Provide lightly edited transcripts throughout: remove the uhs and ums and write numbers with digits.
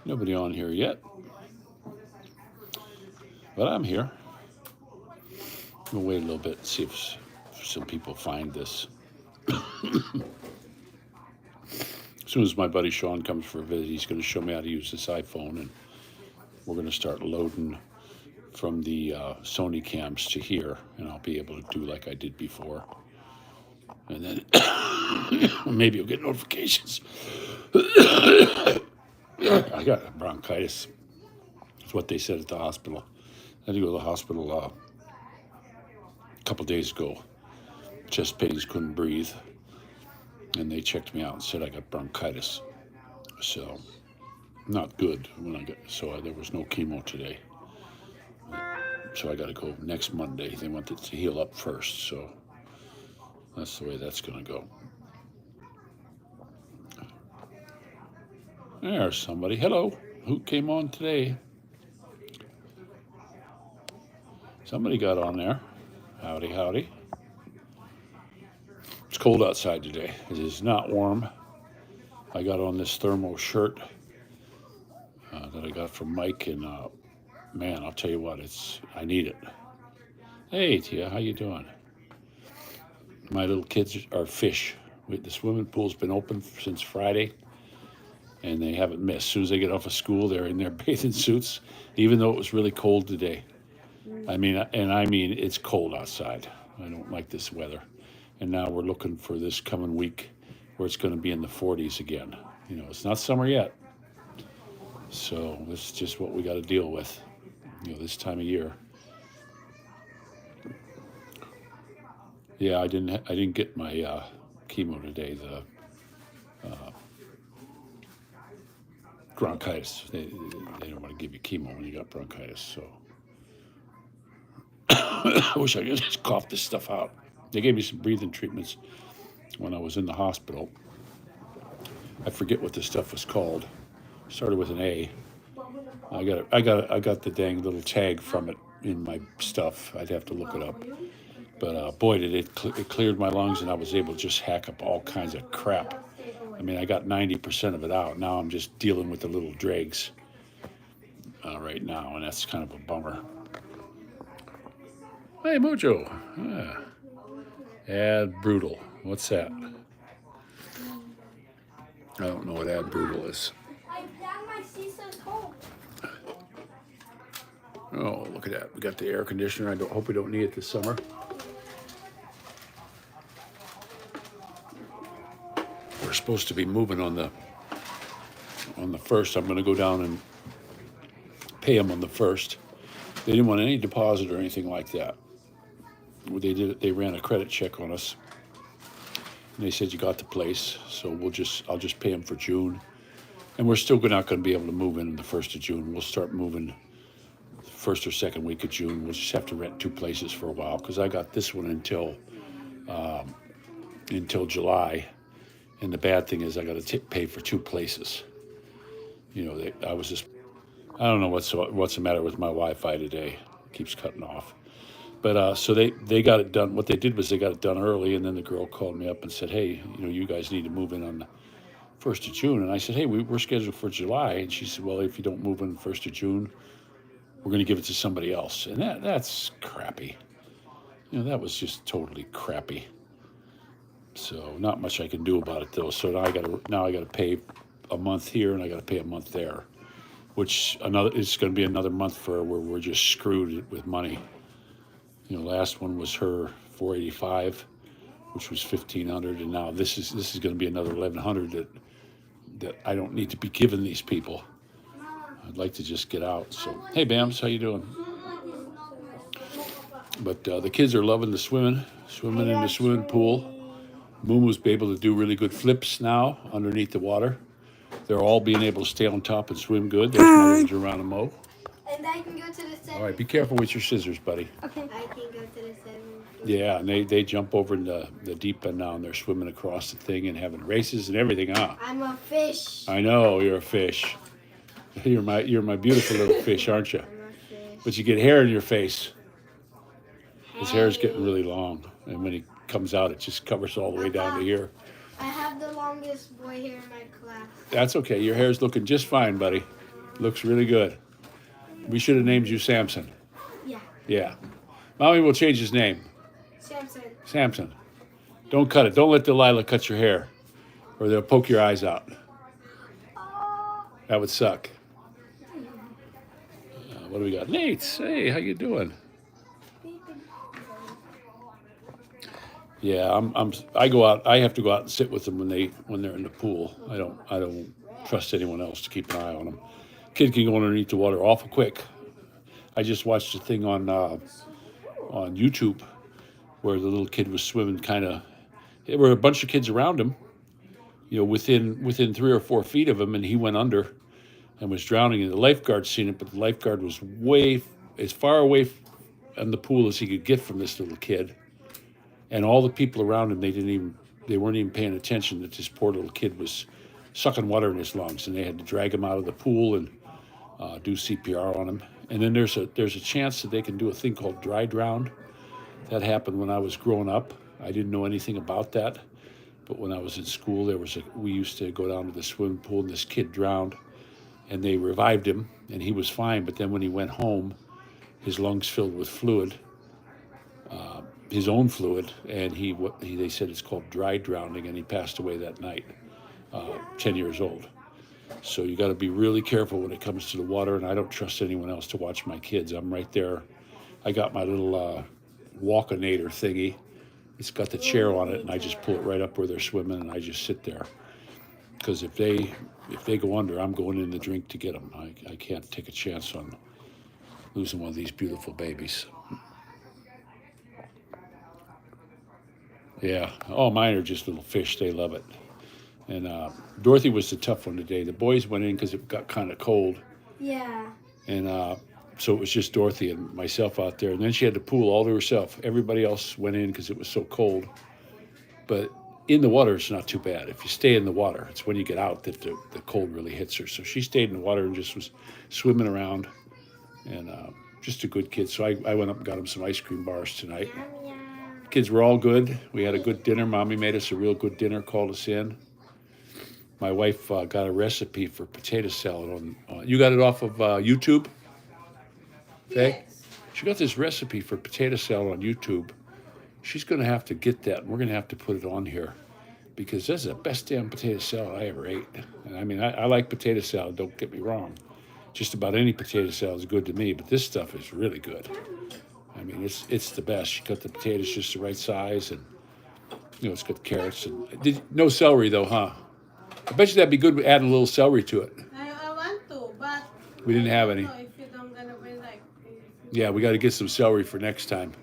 Nobody on here yet, but I'm here. We'll wait a little bit and see if some people find this. As soon as my buddy Sean comes for a visit, he's going to show me how to use this iPhone, and we're going to start loading from the Sony cams to here, and I'll be able to do like I did before. And then maybe you'll get notifications. I got bronchitis. That's what they said at the hospital. I had to go to the hospital a couple days ago. Chest pains, couldn't breathe. And they checked me out and said I got bronchitis. So, not good when I got, so there was no chemo today. So I got to go next Monday. They want it to heal up first. So, that's the way that's going to go. There's somebody. Hello. Who came on today? Somebody got on there. Howdy, howdy. It's cold outside today. It is not warm. I got on this thermal shirt that I got from Mike, and man, I'll tell you what, I need it. Hey, Tia, how you doing? My little kids are fish. The swimming pool's been open since Friday, and they haven't missed. As soon as they get off of school, they're in their bathing suits, even though it was really cold today. I mean, it's cold outside. I don't like this weather. And now we're looking for this coming week where it's going to be in the 40s again. You know, it's not summer yet. So this is just what we got to deal with, you know, this time of year. Yeah, I didn't get my chemo today. The bronchitis. They don't want to give you chemo when you got bronchitis. So I wish I could just cough this stuff out. They gave me some breathing treatments when I was in the hospital. I forget what this stuff was called. Started with an A. I got the dang little tag from it in my stuff. I'd have to look it up. But boy, did it cleared my lungs, and I was able to just hack up all kinds of crap. I mean, I got 90% of it out. Now I'm just dealing with the little dregs right now, and that's kind of a bummer. Hey, Mojo. Add brutal. What's that? I don't know what add brutal is. Oh, look at that. We got the air conditioner. I hope we don't need it this summer. We're supposed to be moving on the 1st. I'm going to go down and pay them on the 1st. They didn't want any deposit or anything like that. They ran a credit check on us, and they said you got the place, so I'll just pay them for June, and we're still not going to be able to move in the 1st of June. We'll start moving the 1st or 2nd week of June. We'll just have to rent 2 places for a while because I got this one until July, and the bad thing is I got to pay for 2 places. You know, I don't know what's the matter with my Wi-Fi today. It keeps cutting off. But so they got it done. What they did was they got it done early, and then the girl called me up and said, "Hey, you know, you guys need to move in on the 1st of June." And I said, "Hey, we're scheduled for July." And she said, "Well, if you don't move in the 1st of June, we're going to give it to somebody else." And that's crappy. You know, that was just totally crappy. So not much I can do about it though. So now I got to pay a month here, and I got to pay a month there, which it's going to be another month for where we're just screwed with money. You know, last one was her $485, which was $1,500, and now this is going to be another $1,100 that I don't need to be giving these people. I'd like to just get out. So, hey, Bams, how you doing? But the kids are loving the swimming in the swimming pool. Mumu's able to do really good flips now underneath the water. They're all being able to stay on top and swim good. There's Mother Geronimo. And I can go to the center. All right, be careful with your scissors, buddy. Okay. I can go to the center. Yeah, and they jump over in the deep end now, and they're swimming across the thing and having races and everything, huh? I'm a fish. I know, you're a fish. You're my beautiful little fish, aren't you? I'm a fish. But you get hair in your face. His hair is getting really long, and when he comes out, it just covers all the way down to here. I have the longest boy hair in my class. That's okay. Your hair's looking just fine, buddy. Looks really good. We should have named you Samson. Yeah. Yeah. Mommy will change his name. Samson. Samson. Don't cut it. Don't let Delilah cut your hair, or they'll poke your eyes out. Oh. That would suck. What do we got? Nate, hey, how you doing? Yeah, I go out. I have to go out and sit with them when they're in the pool. I don't trust anyone else to keep an eye on them. Kid can go underneath the water awful quick. I just watched a thing on YouTube where the little kid was swimming kind of. There were a bunch of kids around him, within 3 or 4 feet of him, and he went under and was drowning. And the lifeguard seen it, but the lifeguard was as far away in the pool as he could get from this little kid. And all the people around him, they weren't even paying attention that this poor little kid was sucking water in his lungs, and they had to drag him out of the pool and do CPR on him. And then there's a chance that they can do a thing called dry drown. That happened when I was growing up. I didn't know anything about that, but when I was in school, we used to go down to the swimming pool, and this kid drowned, and they revived him, and he was fine. But then when he went home, his lungs filled with fluid. His own fluid, and they said it's called dry drowning, and he passed away that night, 10 years old. So you got to be really careful when it comes to the water, and I don't trust anyone else to watch my kids. I'm right there. I got my little walkinator thingy. It's got the chair on it, and I just pull it right up where they're swimming, and I just sit there. Because if they go under, I'm going in the drink to get them. I can't take a chance on losing one of these beautiful babies. Yeah. Oh, mine are just little fish. They love it. And Dorothy was the tough one today. The boys went in because it got kind of cold. Yeah. And so it was just Dorothy and myself out there. And then she had the pool all to herself. Everybody else went in because it was so cold. But in the water, it's not too bad. If you stay in the water, it's when you get out that the cold really hits her. So she stayed in the water and just was swimming around. And just a good kid. So I went up and got him some ice cream bars tonight. Kids were all good. We had a good dinner. Mommy made us a real good dinner, called us in. My wife got a recipe for potato salad on you got it off of YouTube? Okay? Yes. She got this recipe for potato salad on YouTube. She's going to have to get that, and we're going to have to put it on here because that's the best damn potato salad I ever ate. And I mean, I like potato salad, don't get me wrong. Just about any potato salad is good to me, but this stuff is really good. I mean, it's the best. She cut the potatoes just the right size, and it's got carrots and no celery though, huh? I bet you that'd be good with adding a little celery to it. I want to, but We didn't have any. I don't know if you don't gonna be like. Yeah, we got to get some celery for next time,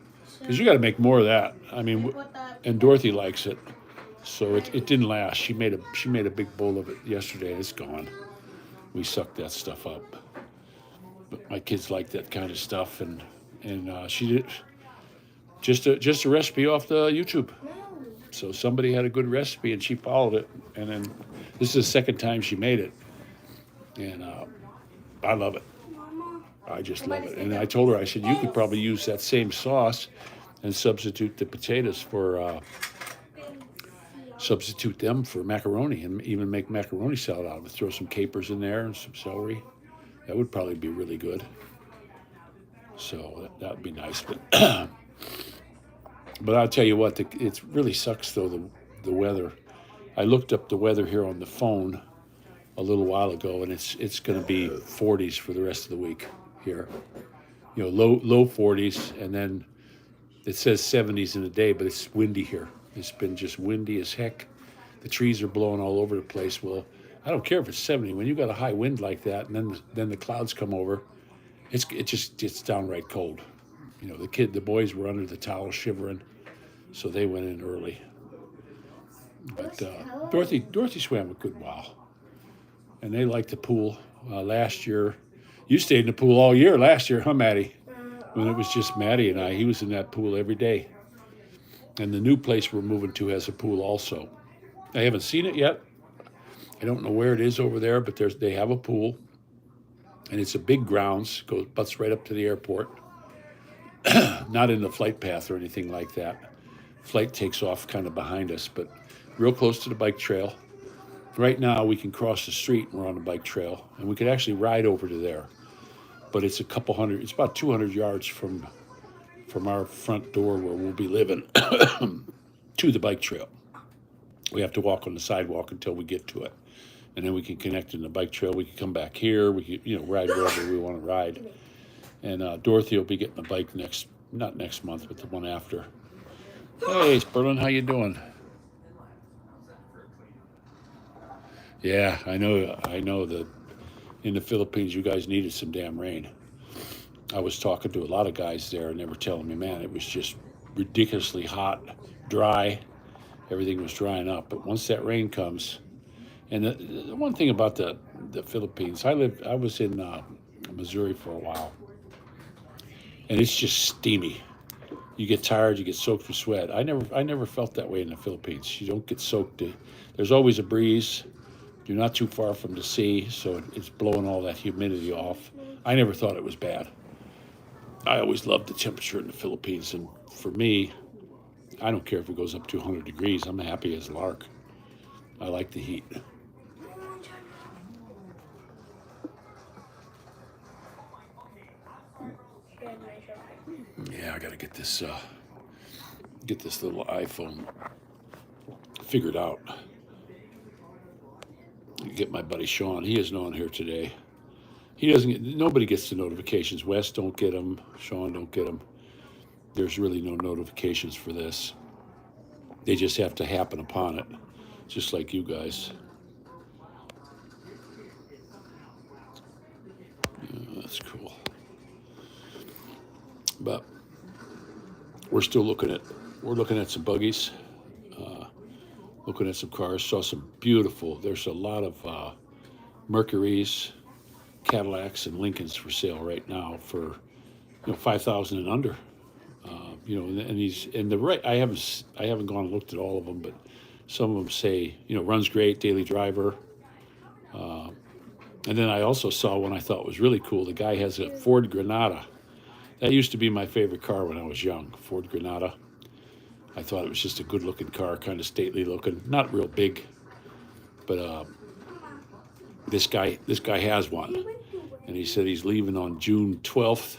because you got to make more of that. I mean, and Dorothy likes it, so it didn't last. She made a big bowl of it yesterday. It's gone. We sucked that stuff up. But my kids like that kind of stuff, and she did just a recipe off the YouTube. So somebody had a good recipe and she followed it, and then this is the second time she made it, and I love it. I just love it. And I told her, I said, you could probably use that same sauce and substitute the potatoes substitute them for macaroni, and even make macaroni salad out of it. Throw some capers in there and some celery. That would probably be really good. So that would be nice. But I'll tell you what, it really sucks though, the weather. I looked up the weather here on the phone a little while ago, and it's going to be 40s for the rest of the week here. Low 40s, and then it says 70s in the day, but it's windy here. It's been just windy as heck. The trees are blowing all over the place. Well, I don't care if it's 70. When you got a high wind like that, and then the clouds come over, it's downright cold. The boys were under the towel shivering, so they went in early. But Dorothy swam a good while, and they liked the pool. Last year, you stayed in the pool all year last year, huh, Maddie? When it was just Maddie and I, he was in that pool every day. And the new place we're moving to has a pool also. I haven't seen it yet. I don't know where it is over there, but they have a pool, and it's a big grounds, butts right up to the airport. Not in the flight path or anything like that. Flight takes off kind of behind us, but real close to the bike trail. Right now, we can cross the street and we're on a bike trail, and we could actually ride over to there. But it's a couple hundred. It's about 200 yards from our front door where we'll be living to the bike trail. We have to walk on the sidewalk until we get to it, and then we can connect in the bike trail. We can come back here. We can, ride wherever we want to ride. And Dorothy will be getting a bike not next month, but the one after. Hey, Sperlin, how you doing? Yeah, I know that in the Philippines you guys needed some damn rain. I was talking to a lot of guys there, and they were telling me, man, it was just ridiculously hot, dry. Everything was drying up. But once that rain comes, and the one thing about the Philippines, I was in Missouri for a while, and it's just steamy. You get tired, you get soaked with sweat. I never felt that way in the Philippines. You don't get soaked. There's always a breeze. You're not too far from the sea, so it's blowing all that humidity off. I never thought it was bad. I always loved the temperature in the Philippines, and for me, I don't care if it goes up to 100 degrees. I'm happy as a lark. I like the heat. Yeah, I gotta get this little iPhone figured out. Get my buddy Sean. He isn't on here today. Nobody gets the notifications. Wes don't get them. Sean don't get them. There's really no notifications for this. They just have to happen upon it, just like you guys. That's cool. But we're looking at some buggies, looking at some cars. Saw some beautiful. There's a lot of Mercurys, Cadillacs, and Lincolns for sale right now for $5,000 and under. I haven't gone and looked at all of them, but some of them say runs great, daily driver. And then I also saw one I thought was really cool. The guy has a Ford Granada. That used to be my favorite car when I was young, Ford Granada. I thought it was just a good-looking car, kind of stately looking, not real big. But this guy has one, and he said he's leaving on June 12th,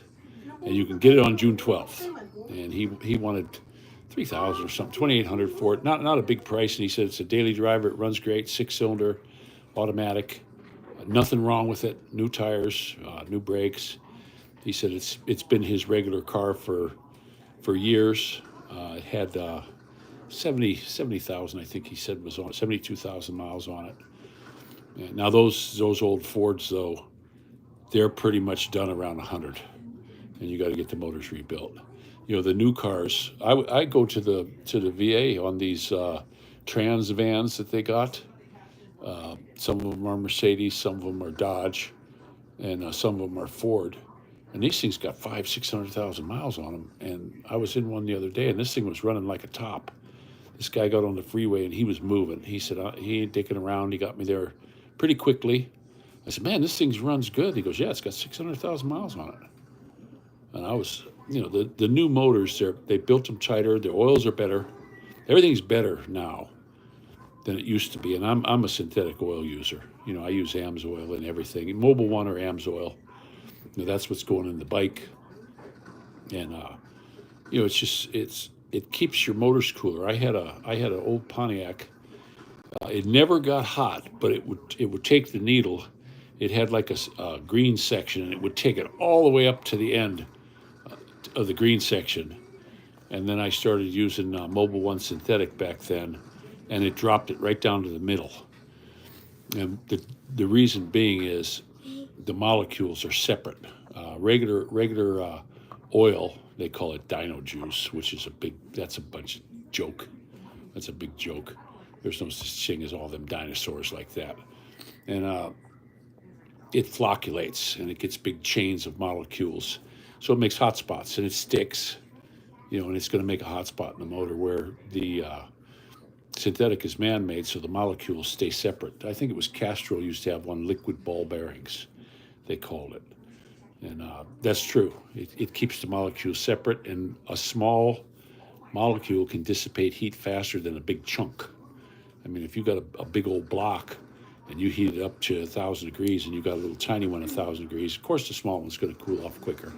and you can get it on June 12th. And he wanted $3,000 or something, $2,800 for it. Not a big price, and he said it's a daily driver. It runs great, 6-cylinder, automatic. Nothing wrong with it. New tires, new brakes. He said it's been his regular car for years. It had 70,000, I think he said was on it, 72,000 miles on it. And now those old Fords though, they're pretty much done around 100, and you got to get the motors rebuilt. The new cars. I go to the VA on these Trans vans that they got. Some of them are Mercedes, some of them are Dodge, and some of them are Ford. And these things got 500,000-600,000 miles on them. And I was in one the other day, and this thing was running like a top. This guy got on the freeway, and he was moving. He said, he ain't dicking around. He got me there pretty quickly. I said, man, this thing runs good. He goes, yeah, it's got 600,000 miles on it. And I was, the new motors, they built them tighter. Their oils are better. Everything's better now than it used to be. And I'm a synthetic oil user. I use AMSOIL and everything, Mobil 1 or AMSOIL. That's what's going in the bike, and it keeps your motors cooler. I had an old Pontiac. It never got hot, but it would take the needle. It had like a green section, and it would take it all the way up to the end of the green section. And then I started using Mobil 1 synthetic back then, and it dropped it right down to the middle. And the reason being is the molecules are separate. Regular oil, they call it dino juice, which is that's a bunch of joke. That's a big joke. There's no such thing as all them dinosaurs like that. And it flocculates, and it gets big chains of molecules. So it makes hot spots, and it sticks, and it's going to make a hot spot in the motor, where the synthetic is man-made, so the molecules stay separate. I think it was Castrol used to have one, liquid ball bearings, they called it. And that's true. It keeps the molecules separate, and a small molecule can dissipate heat faster than a big chunk. I mean, if you got a big old block and you heat it up to 1,000 degrees, and you got a little tiny one 1,000 degrees. Of course, the small one's going to cool off quicker.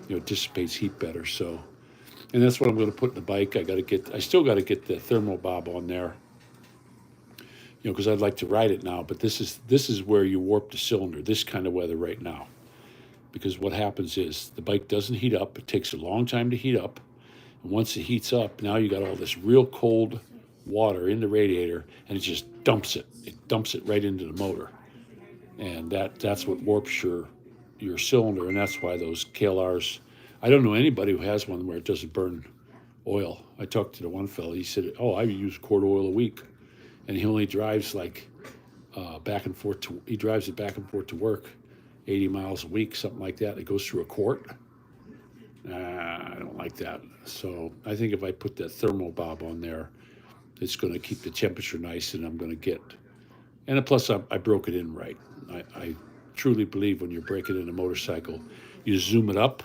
It dissipates heat better. So, and that's what I'm going to put in the bike. I still got to get the thermal bob on there. Because I'd like to ride it now. But this is where you warp the cylinder. This kind of weather right now. Because what happens is the bike doesn't heat up. It takes a long time to heat up. And once it heats up, now you got all this real cold water in the radiator, and it just dumps it. It dumps it right into the motor, and that's what warps your cylinder, and that's why those KLRs. I don't know anybody who has one where it doesn't burn oil. I talked to the one fellow. He said, "Oh, I use a quart of oil a week," and he only drives like back and forth to. He drives it back and forth to work, 80 miles a week, something like that. It goes through a quart. I don't like that. So I think if I put that thermal bob on there, it's going to keep the temperature nice, and I'm going to get. And plus, I broke it in right. I truly believe when you're breaking in a motorcycle, you zoom it up,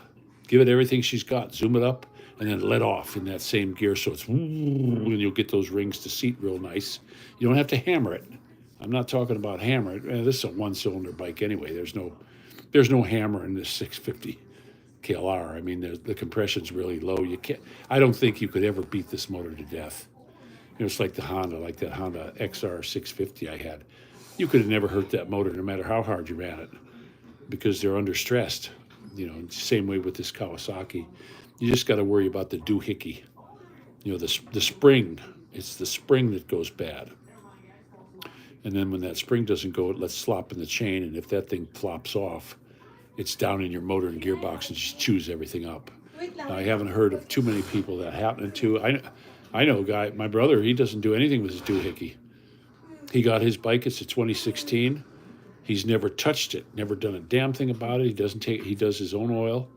give it everything she's got, zoom it up, and then let off in that same gear, so it's and you'll get those rings to seat real nice. You don't have to hammer it. I'm not talking about hammer it. This is a one-cylinder bike anyway. There's no hammer in this 650 KLR. I mean, the compression's really low. You can't. I don't think you could ever beat this motor to death. It's like that Honda XR 650 I had. You could have never hurt that motor no matter how hard you ran it, because they're under stressed. Same way with this Kawasaki. You just got to worry about the doohickey. The spring. It's the spring that goes bad. And then when that spring doesn't go, it lets slop in the chain, and if that thing flops off, it's down in your motor and gearbox and just chews everything up. Now, I haven't heard of too many people that happen to. I know a guy, my brother, he doesn't do anything with his doohickey. He got his bike, it's a 2016. He's never touched it, never done a damn thing about it. He does his own oil.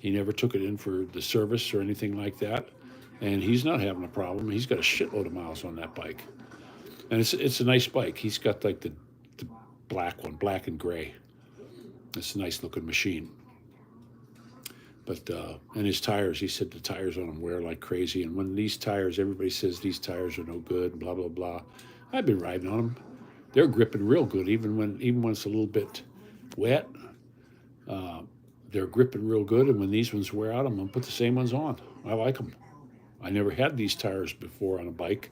He never took it in for the service or anything like that. And he's not having a problem. He's got a shitload of miles on that bike. And it's a nice bike. He's got like the black one, black and gray. It's a nice looking machine. But, and his tires, he said the tires on them wear like crazy. And when these tires, everybody says these tires are no good, blah, blah, blah. I've been riding on them. They're gripping real good, even when it's a little bit wet. They're gripping real good. And when these ones wear out, I'm going to put the same ones on. I like them. I never had these tires before on a bike.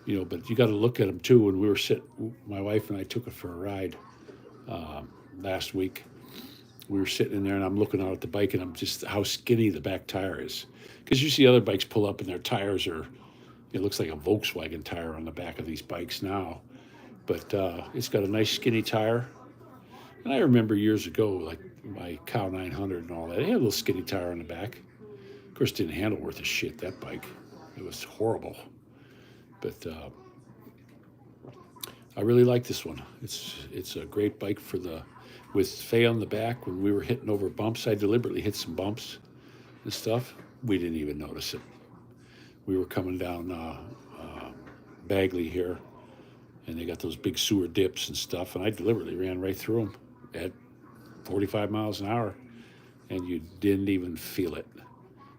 But you got to look at them too. When we were my wife and I took it for a ride last week. We were sitting in there, and I'm looking out at the bike, and I'm just how skinny the back tire is. Because you see other bikes pull up, and their tires it looks like a Volkswagen tire on the back of these bikes now. But it's got a nice skinny tire. And I remember years ago, like my Cow 900 and all that, it had a little skinny tire on the back. Of course, it didn't handle worth a shit, that bike. It was horrible. But I really like this one. It's a great bike with Faye on the back. When we were hitting over bumps, I deliberately hit some bumps and stuff. We didn't even notice it. We were coming down Bagley here, and they got those big sewer dips and stuff, and I deliberately ran right through them at 45 miles an hour, and you didn't even feel it.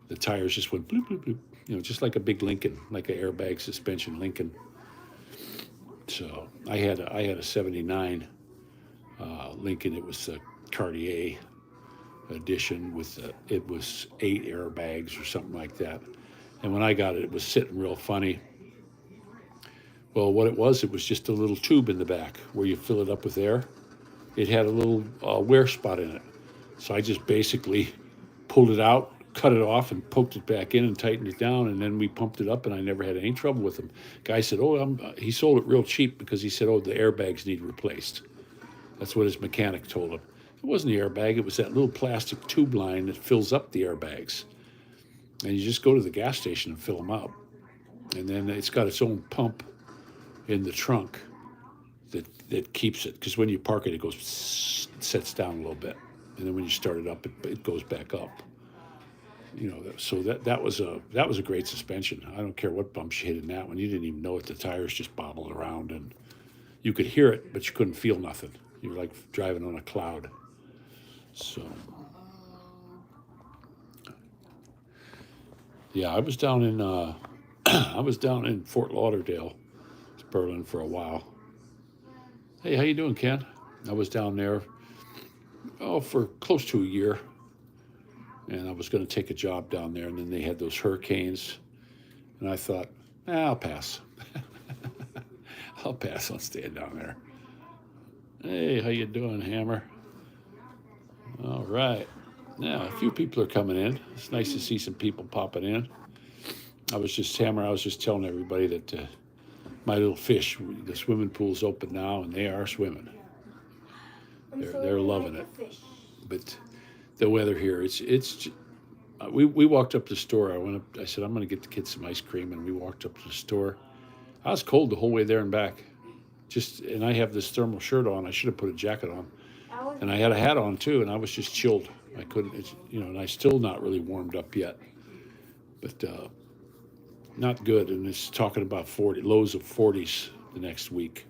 The tires just went bloop, bloop, bloop, just like a big Lincoln, like an airbag suspension Lincoln. So I had a 79 Lincoln. It was a Cartier edition it was 8 airbags or something like that. And when I got it, it was sitting real funny. Well, what it was just a little tube in the back where you fill it up with air. It had a little wear spot in it. So I just basically pulled it out, cut it off, and poked it back in and tightened it down. And then we pumped it up, and I never had any trouble with them. Guy said, he sold it real cheap because he said, the airbags need replaced. That's what his mechanic told him. It wasn't the airbag. It was that little plastic tube line that fills up the airbags. And you just go to the gas station and fill them up. And then it's got its own pump in the trunk that keeps it. Because when you park it, it goes, sets down a little bit. And then when you start it up, it goes back up. So that was a great suspension. I don't care what bumps you hit in that one. You didn't even know it. The tires just bobbled around, and you could hear it, but you couldn't feel nothing. You were like driving on a cloud. So, yeah, I was down in Fort Lauderdale, Berlin, for a while. Hey, how you doing, Ken? I was down there, for close to a year, and I was going to take a job down there, and then they had those hurricanes, and I thought, I'll pass. I'll pass on staying down there. Hey, how you doing, Hammer? All right. Yeah, a few people are coming in. It's nice to see some people popping in. I was just telling everybody that my little fish, the swimming pool's open now, and they are swimming. They're loving it. But the weather here, we walked up to the store. I said, I'm going to get the kids some ice cream, and we walked up to the store. I was cold the whole way there and back. And I have this thermal shirt on. I should have put a jacket on. And I had a hat on too, and I was just chilled. I couldn't, and I still not really warmed up yet. But not good. And it's talking about lows of 40s the next week.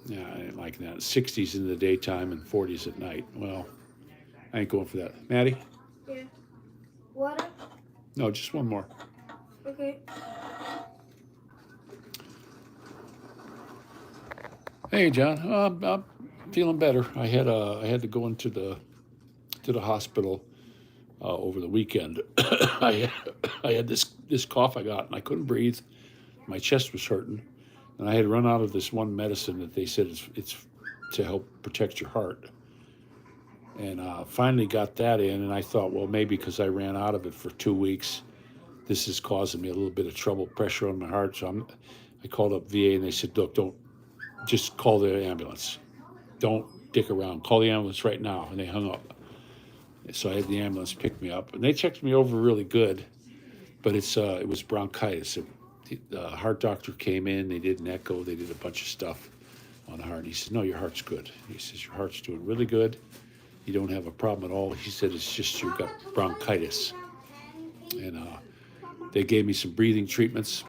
Yeah, I didn't like that. 60s in the daytime and 40s at night. Well, I ain't going for that. Maddie? Yeah. Water? No, just one more. Okay. Hey, John. I'm feeling better. I had to go into the hospital over the weekend. I had this cough I got, and I couldn't breathe. My chest was hurting, and I had run out of this one medicine that they said it's to help protect your heart. And finally got that in, and I thought, well, maybe because I ran out of it for 2 weeks, this is causing me a little bit of trouble, pressure on my heart. So I called up VA, and they said, look, don't just call the ambulance. Don't dick around. Call the ambulance right now. And they hung up. So I had the ambulance pick me up, and they checked me over really good, but it was bronchitis. The heart doctor came in. They did an echo. They did a bunch of stuff on the heart. He said, no, your heart's good. He says, your heart's doing really good. You don't have a problem at all. He said, it's just you got bronchitis. And they gave me some breathing treatments,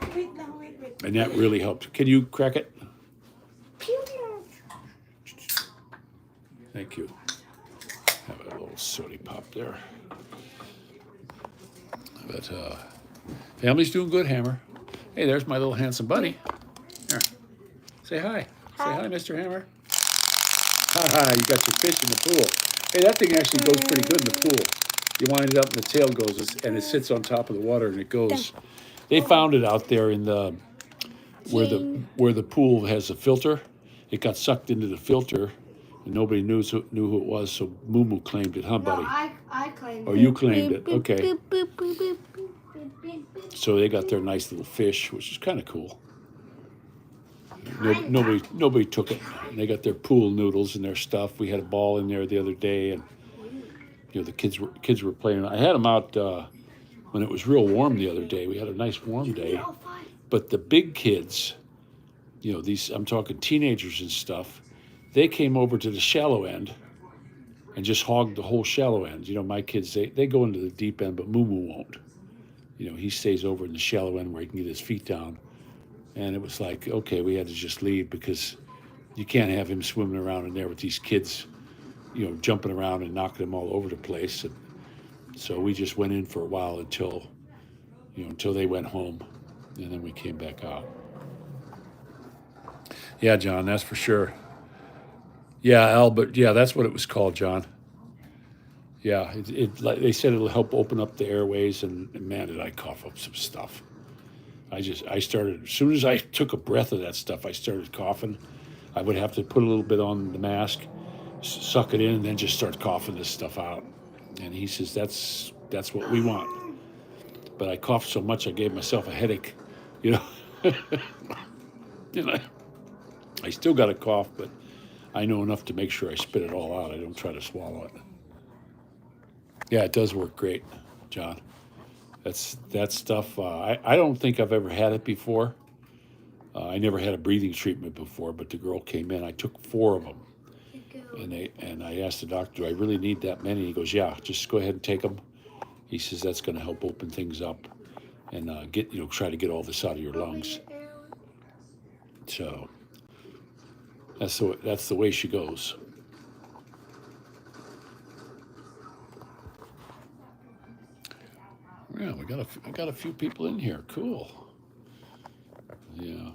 and that really helped. Can you crack it? Thank you. Have a little sody pop there. But family's doing good, Hammer. Hey, there's my little handsome buddy. Here. Say hi. Say hi, Mr. Hammer. Ha, you got your fish in the pool. Hey, that thing actually goes pretty good in the pool. You wind it up and the tail goes, and it sits on top of the water, and it goes. They found it out there in where the pool has a filter. It got sucked into the filter, and nobody knew who it was. So Moo claimed it, huh, buddy? No, I claimed it. Oh, you claimed it. Okay. So they got their nice little fish, which is kind of cool. Nobody took it. And they got their pool noodles and their stuff. We had a ball in there the other day, and the kids were playing. I had them out when it was real warm the other day. We had a nice warm day, but the big kids, I'm talking teenagers and stuff, they came over to the shallow end and just hogged the whole shallow end. My kids, they go into the deep end, but Moo won't. He stays over in the shallow end where he can get his feet down. And it was like, okay, we had to just leave because you can't have him swimming around in there with these kids, jumping around and knocking them all over the place. And so we just went in for a while until they went home, and then we came back out. Yeah, John, that's for sure. Yeah, Albert. Yeah, that's what it was called, John. Yeah, they said it'll help open up the airways, and man, did I cough up some stuff. I started, as soon as I took a breath of that stuff, I started coughing. I would have to put a little bit on the mask, suck it in, and then just start coughing this stuff out. And he says, that's what we want. But I coughed so much, I gave myself a headache, And I still got a cough, but I know enough to make sure I spit it all out. I don't try to swallow it. Yeah, it does work great, John. That stuff. I don't think I've ever had it before. I never had a breathing treatment before, but the girl came in. I took 4 of them, and I asked the doctor, "Do I really need that many?" He goes, "Yeah, just go ahead and take them." He says that's going to help open things up and try to get all this out of your lungs. So that's the way she goes. Yeah, we got a few people in here. Cool. Yeah.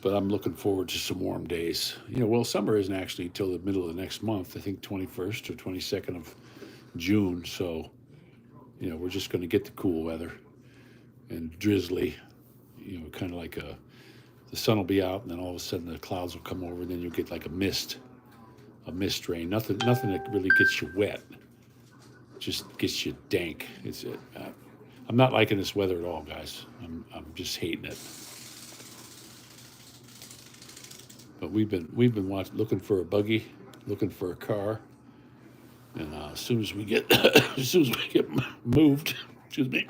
but I'm looking forward to some warm days. Well, summer isn't actually till the middle of the next month. I think 21st or 22nd of June. So, we're just going to get the cool weather and drizzly. Kind of like the sun will be out, and then all of a sudden the clouds will come over, and then you'll get like a mist rain. Nothing that really gets you wet. Just gets you dank. I'm not liking this weather at all, guys. I'm just hating it. But we've been looking for a buggy, looking for a car, and as soon as we get moved, excuse me.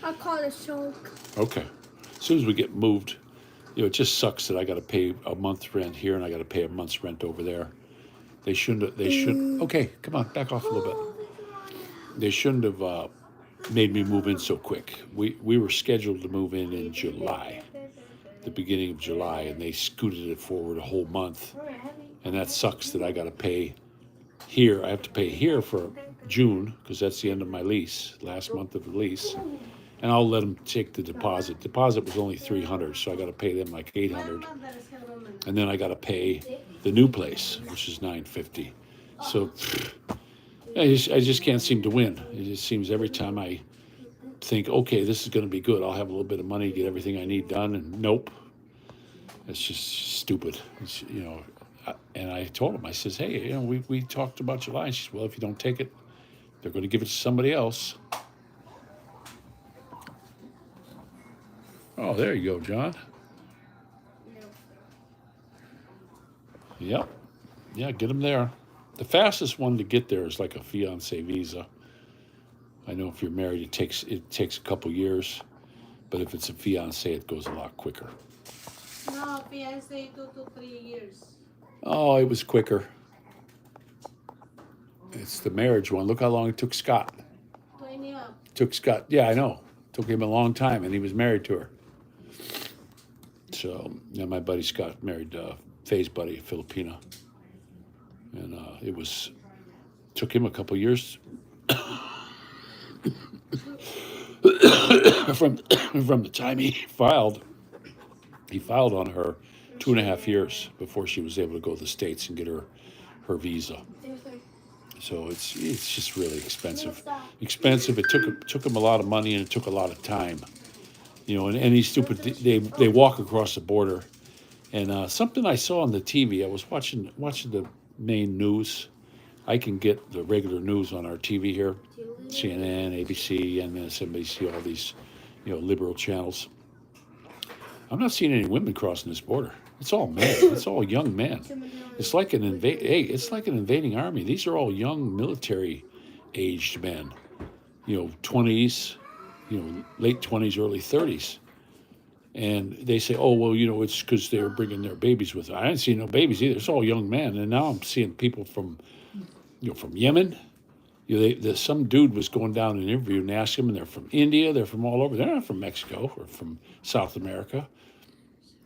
I call it choke. Okay. As soon as we get moved, it just sucks that I got to pay a month's rent here and I got to pay a month's rent over there. They shouldn't. Okay, come on, back off a little bit. They shouldn't have made me move in so quick. We were scheduled to move in July, the beginning of July, and they scooted it forward a whole month. And that sucks that I got to pay here. I have to pay here for June because that's the end of my lease, last month of the lease. And I'll let them take the deposit. Deposit was only $300, so I got to pay them like $800, and then I got to pay the new place, which is $950. So I just can't seem to win. It just seems every time I think, okay, this is going to be good, I'll have a little bit of money to get everything I need done, and nope. It's just stupid. And I told him, I says, hey, we talked about July. She says, well, if you don't take it, they're going to give it to somebody else. Oh, there you go, John. Yep. Yeah, get them there. The fastest one to get there is like a fiancé visa. I know if you're married, it takes a couple years, but if it's a fiancé, it goes a lot quicker. No, fiancé 2 to 3 years. Oh, it was quicker. It's the marriage one. Look how long it took Scott. 20 up. Took Scott. Yeah, I know. Took him a long time, and he was married to her. So, my buddy Scott married Faye's buddy, Filipina, and took him a couple years from the time he filed. He filed on her 2.5 years before she was able to go to the States and get her visa. So it's just really expensive. It took him a lot of money, and it took a lot of time. And any stupid, they walk across the border. And something I saw on the TV, I was watching the main news. I can get the regular news on our TV here, CNN, ABC, MSNBC, all these, liberal channels. I'm not seeing any women crossing this border. It's all men. It's all young men. It's like an invading army. These are all young military-aged men. 20s. Late 20s, early 30s. And they say, oh, well, it's because they were bringing their babies with them. I didn't see no babies either. It's all young men. And now I'm seeing people from Yemen. Some dude was going down and interviewing and asking them, and they're from India. They're from all over. They're not from Mexico or from South America.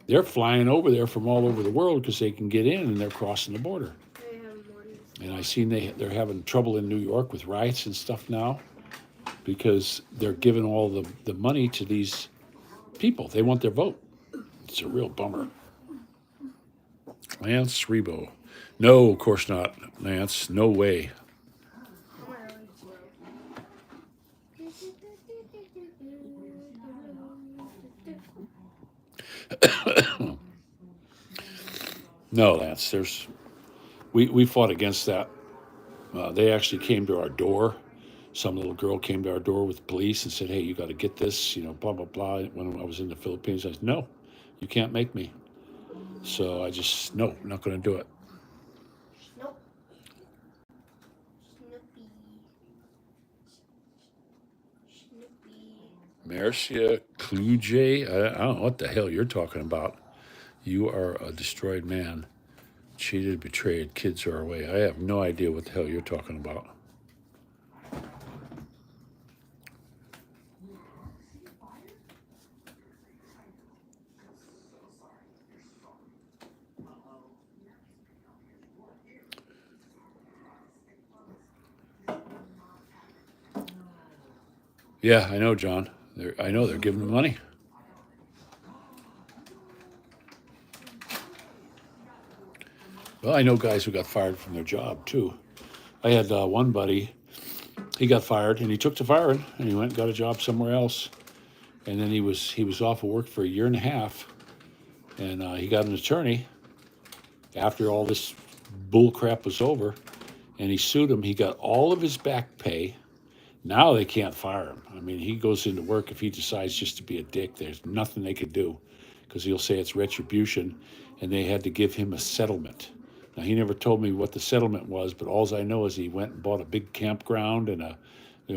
They're flying over there from all over the world because they can get in, and they're crossing the border. And I seen they're having trouble in New York with riots and stuff now, because they're giving all the money to these people. They want their vote. It's a real bummer. Lance Rebo. No, of course not, Lance. No way. No, Lance. We fought against that. They actually came to our door. Some little girl came to our door with the police and said, hey, you got to get this, blah, blah, blah. When I was in the Philippines, I said, no, you can't make me. So I just, no, I'm not going to do it. Nope. Snoopy. Marcia Kluje, I don't know what the hell you're talking about. You are a destroyed man. Cheated, betrayed, kids are away. I have no idea what the hell you're talking about. Yeah, I know, John. I know they're giving them money. Well, I know guys who got fired from their job too. I had one buddy. He got fired, and he took to firing, and he went and got a job somewhere else. And then he was off of work for a year and a half, and he got an attorney after all this bull crap was over, and he sued him. He got all of his back pay. Now they can't fire him. I mean, he goes into work if he decides just to be a dick. There's nothing they could do because he'll say it's retribution, and they had to give him a settlement. Now, he never told me what the settlement was, but all I know is he went and bought a big campground and a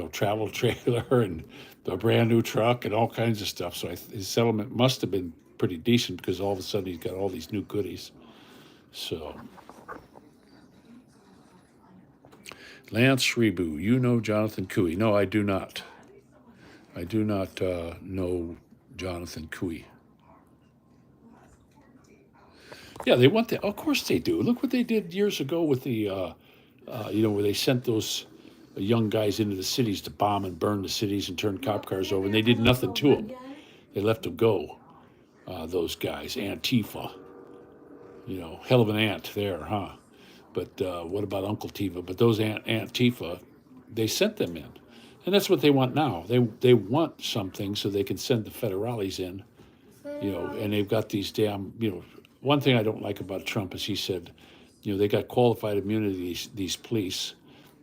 travel trailer and a brand new truck and all kinds of stuff. So his settlement must have been pretty decent because all of a sudden he's got all these new goodies. So, Lance Shrebu, you know Jonathan Cooey. No, I do not. I do not know Jonathan Cooey. Yeah, they want that. Of course they do. Look what they did years ago with the, where they sent those young guys into the cities to bomb and burn the cities and turn cop cars over, and they did nothing to them. They let them go, those guys. Antifa. Hell of an ant there, huh? But what about Uncle Tifa? But those Antifa, they sent them in. And that's what they want now. They want something so they can send the federales in, and they've got these damn, one thing I don't like about Trump is he said, they got qualified immunity, these police.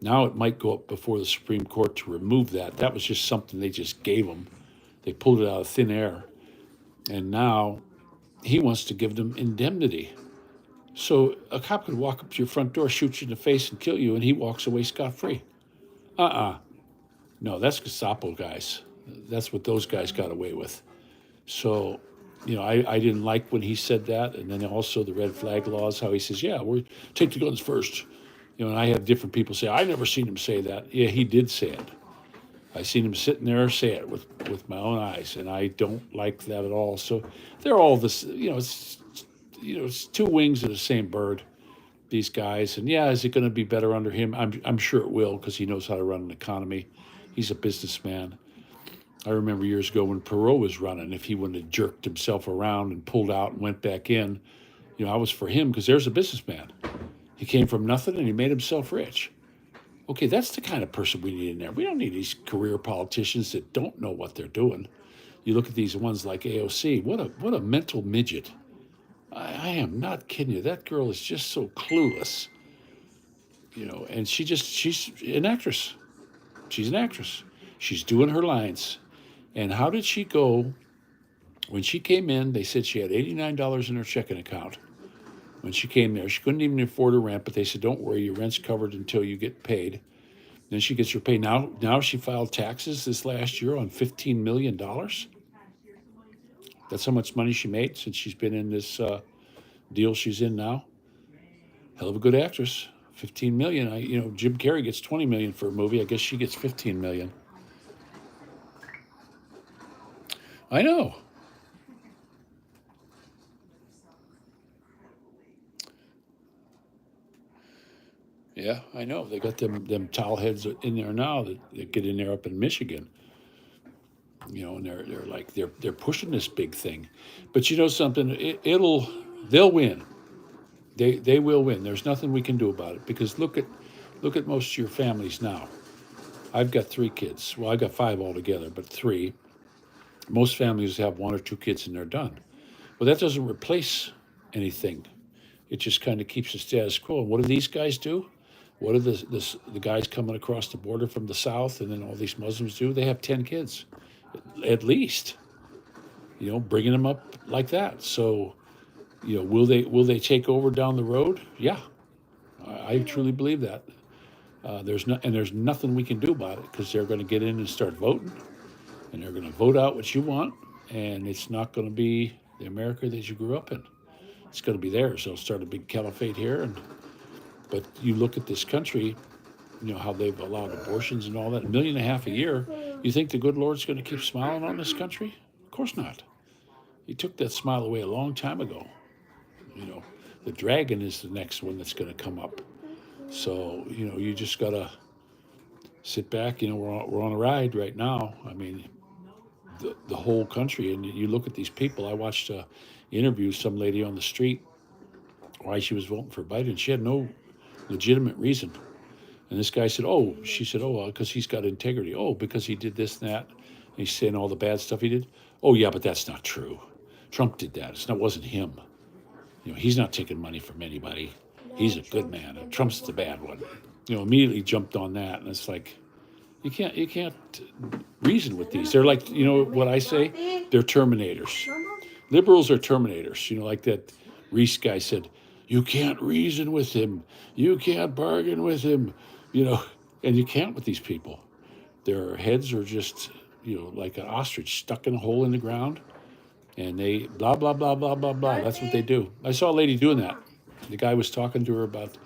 Now it might go up before the Supreme Court to remove that. That was just something they just gave them. They pulled it out of thin air. And now he wants to give them indemnity. So a cop could walk up to your front door, shoot you in the face, and kill you, and he walks away scot-free. No, that's Gestapo guys. That's what those guys got away with. So, I didn't like when he said that. And then also the red flag laws, how he says, yeah, we'll take the guns first. And I had different people say, I never seen him say that. Yeah, he did say it. I seen him sitting there say it with my own eyes, and I don't like that at all. So they're all this, it's two wings of the same bird, these guys. And yeah, is it going to be better under him? I'm sure it will because he knows how to run an economy. He's a businessman. I remember years ago when Perot was running, if he wouldn't have jerked himself around and pulled out and went back in, I was for him because there's a businessman. He came from nothing and he made himself rich. Okay, that's the kind of person we need in there. We don't need these career politicians that don't know what they're doing. You look at these ones like AOC. What a mental midget. I am not kidding you. That girl is just so clueless. And she's an actress. She's an actress. She's doing her lines. And how did she go? When she came in, they said she had $89 in her checking account. When she came there, she couldn't even afford her rent, but they said, don't worry, your rent's covered until you get paid. Then she gets her pay. Now she filed taxes this last year on $15 million. That's how much money she made since she's been in this deal she's in now. Hell of a good actress. 15 million. Jim Carrey gets 20 million for a movie. I guess she gets 15 million. I know. Yeah, I know. They got them towel heads in there now that get in there up in Michigan. And they're pushing this big thing. But something, they'll win. They will win. There's nothing we can do about it because look at most of your families now. I've got 3 kids. Well, I've got 5 altogether, but 3. Most families have 1 or 2 kids and they're done. Well, that doesn't replace anything. It just kind of keeps the status quo. And what do these guys do? What do the guys coming across the border from the south and then all these Muslims do? They have 10 kids, at least. Bringing them up like that. So, will they take over down the road? Yeah, I truly believe that. There's nothing we can do about it because they're going to get in and start voting, and they're going to vote out what you want, and it's not going to be the America that you grew up in. It's going to be theirs. They'll start a big caliphate here, but you look at this country, how they've allowed abortions and all that, 1.5 million a year. You think the good Lord's going to keep smiling on this country? Of course not. He took that smile away a long time ago. The dragon is the next one that's going to come up. So, you just got to sit back. We're on a ride right now. I mean, the whole country. And you look at these people. I watched an interview, some lady on the street why she was voting for Biden. She had no legitimate reason. And this guy said, oh, she said, oh, because he's got integrity. Oh, because he did this and that. And he's saying all the bad stuff he did. Oh, yeah, but that's not true. Trump did that. It wasn't him. He's not taking money from anybody. He's a good man. And Trump's the bad one. Immediately jumped on that. And it's like, you can't reason with these. They're like, what I say? They're terminators. Liberals are terminators. Like that Reese guy said, you can't reason with him. You can't bargain with him. And you can't with these people. Their heads are just, like an ostrich stuck in a hole in the ground. And they blah, blah, blah, blah, blah, blah. That's what they do. I saw a lady doing that. The guy was talking to her about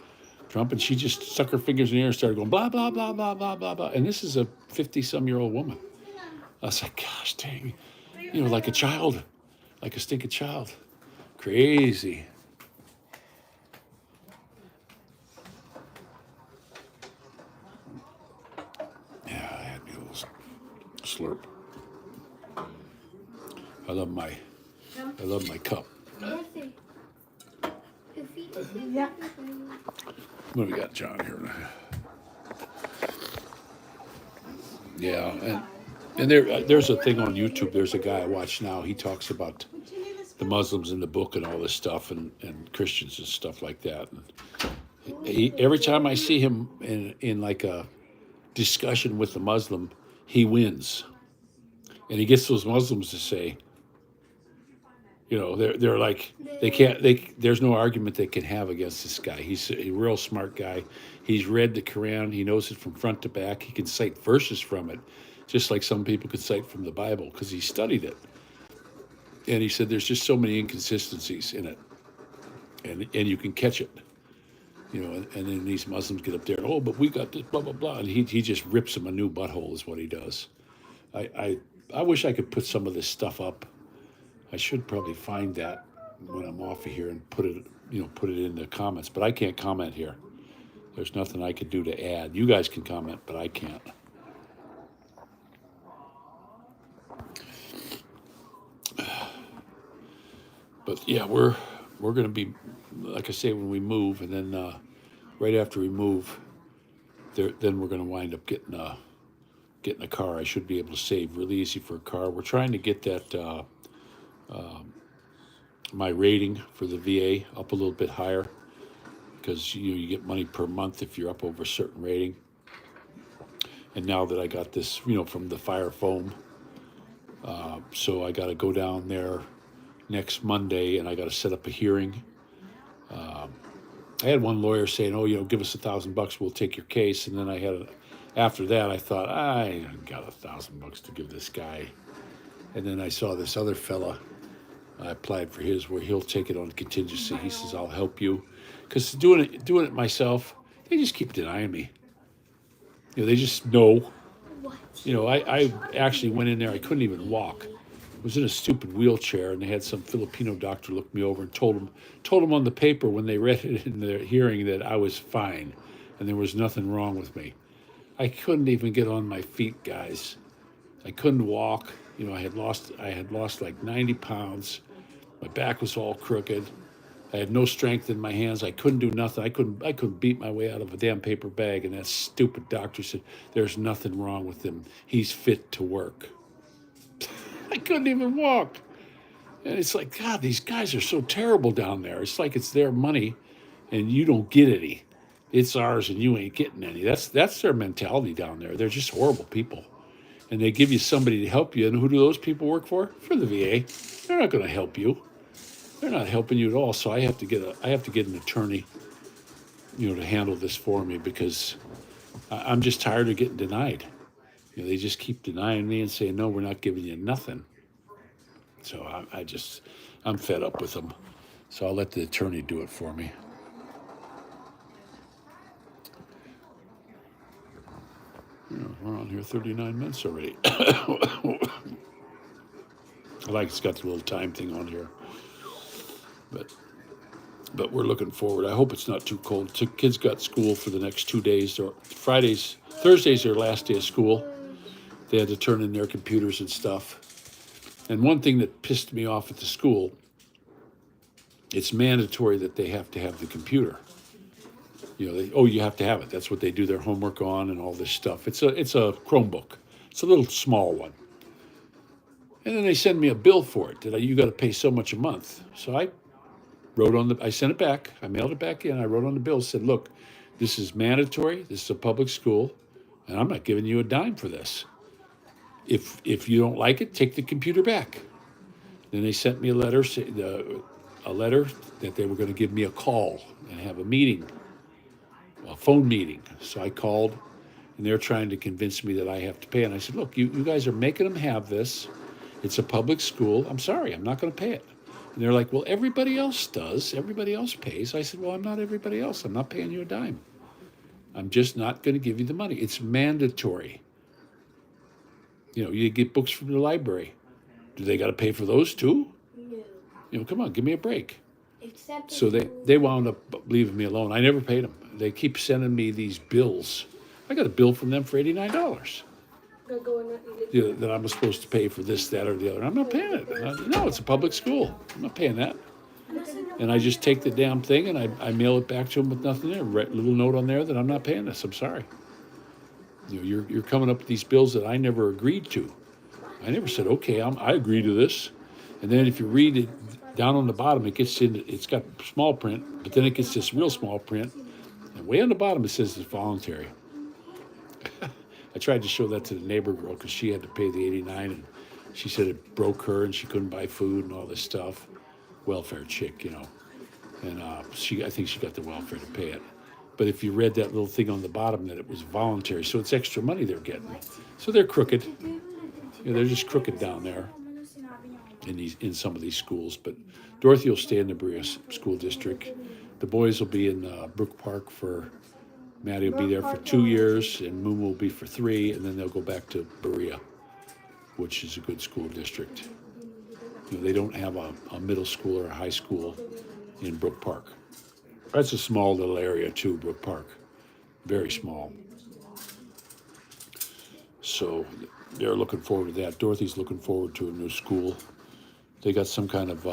Trump, and she just stuck her fingers in the air and started going blah, blah, blah, blah, blah, blah, blah. And this is a 50-some-year-old woman. I was like, gosh dang, like a child, like a stinking child. Crazy. Yeah, I had me a little slurp. I love my cup. Yeah. What do we got, John, here? Yeah, and there's a thing on YouTube. There's a guy I watch now. He talks about the Muslims in the book and all this stuff, and Christians and stuff like that. And every time I see him in like a discussion with a Muslim, he wins, and he gets those Muslims to say, they're like there's no argument they can have against this guy. He's a real smart guy. He's read the Quran. He knows it from front to back. He can cite verses from it, just like some people could cite from the Bible because he studied it. And he said there's just so many inconsistencies in it, and you can catch it. And then these Muslims get up there and, oh, but we got this, blah, blah, blah. And he just rips them a new butthole is what he does. I wish I could put some of this stuff up. I should probably find that when I'm off of here and put it in the comments. But I can't comment here. There's nothing I could do to add. You guys can comment, but I can't. But yeah, we're going to be, like I say, when we move, and then right after we move, then we're going to wind up getting a car. I should be able to save really easy for a car. We're trying to get that my rating for the VA up a little bit higher, because you get money per month if you're up over a certain rating. And now that I got this, from the Fire Foam, so I got to go down there next Monday, and I got to set up a hearing. I had one lawyer saying, "Oh, give us $1,000, we'll take your case." And then after that, I thought, I ain't got $1,000 to give this guy. And then I saw this other fella. I applied for his, where he'll take it on contingency. He says, "I'll help you," because doing it myself, they just keep denying me. They just know. What? I actually went in there. I couldn't even walk. I was in a stupid wheelchair, and they had some Filipino doctor look me over and told him on the paper when they read it in their hearing that I was fine and there was nothing wrong with me. I couldn't even get on my feet, guys. I couldn't walk. I had lost like 90 pounds. My back was all crooked. I had no strength in my hands. I couldn't do nothing. I couldn't beat my way out of a damn paper bag. And that stupid doctor said, "There's nothing wrong with him. He's fit to work." I couldn't even walk. And it's like, God, these guys are so terrible down there. It's like it's their money and you don't get any. It's ours and you ain't getting any. That's their mentality down there. They're just horrible people. And they give you somebody to help you. And who do those people work for? For the VA. They're not going to help you. They're not helping you at all. So I have to get an attorney, to handle this for me, because I'm just tired of getting denied. They just keep denying me and saying, "No, we're not giving you nothing." So I'm fed up with them. So I'll let the attorney do it for me. We're on here 39 minutes already. It's got the little time thing on here. But we're looking forward. I hope it's not too cold. Kids got school for the next 2 days. Thursday's their last day of school. They had to turn in their computers and stuff. And one thing that pissed me off at the school, it's mandatory that they have to have the computer. You know, you have to have it. That's what they do their homework on and all this stuff. It's a Chromebook. It's a little small one. And then they send me a bill for it that you got to pay so much a month. So I sent it back. I mailed it back in. I wrote on the bill, said, look, this is mandatory. This is a public school, and I'm not giving you a dime for this. If you don't like it, take the computer back. Then they sent me a letter that they were going to give me a call and have a meeting, a phone meeting. So I called, and they're trying to convince me that I have to pay. And I said, look, you guys are making them have this. It's a public school. I'm sorry, I'm not going to pay it. And they're like, well, everybody else does. Everybody else pays. I said, well, I'm not everybody else. I'm not paying you a dime. I'm just not going to give you the money. It's mandatory. You know, you get books from the library. Do they got to pay for those too? No. You know, come on, give me a break. Except So they wound up leaving me alone. I never paid them. They keep sending me these bills. I got a bill from them for $89. That I'm supposed to pay for this, that, or the other. I'm not paying it. No, it's a public school. I'm not paying that. And I just take the damn thing and I mail it back to them with nothing there. Write a little note on there that I'm not paying this. I'm sorry. You know, you're coming up with these bills that I never agreed to. I never said, okay, I agree to this. And then if you read it down on the bottom, it's got small print, but then it gets this real small print. And way on the bottom, it says it's voluntary. I tried to show that to the neighbor girl because she had to pay the $89, and she said it broke her and she couldn't buy food and all this stuff. Welfare chick, you know. And I think she got the welfare to pay it. But if you read that little thing on the bottom, that it was voluntary, so it's extra money they're getting. So they're crooked. You know, they're just crooked down there in some of these schools. But Dorothy will stay in the Berea School District. The boys will be in Brook Park Maddie will be there for 2 years, and Moon will be for 3, and then they'll go back to Berea, which is a good school district. You know, they don't have a middle school or a high school in Brook Park. That's a small little area too, Brook Park. Very small. So they're looking forward to that. Dorothy's looking forward to a new school. They got some kind of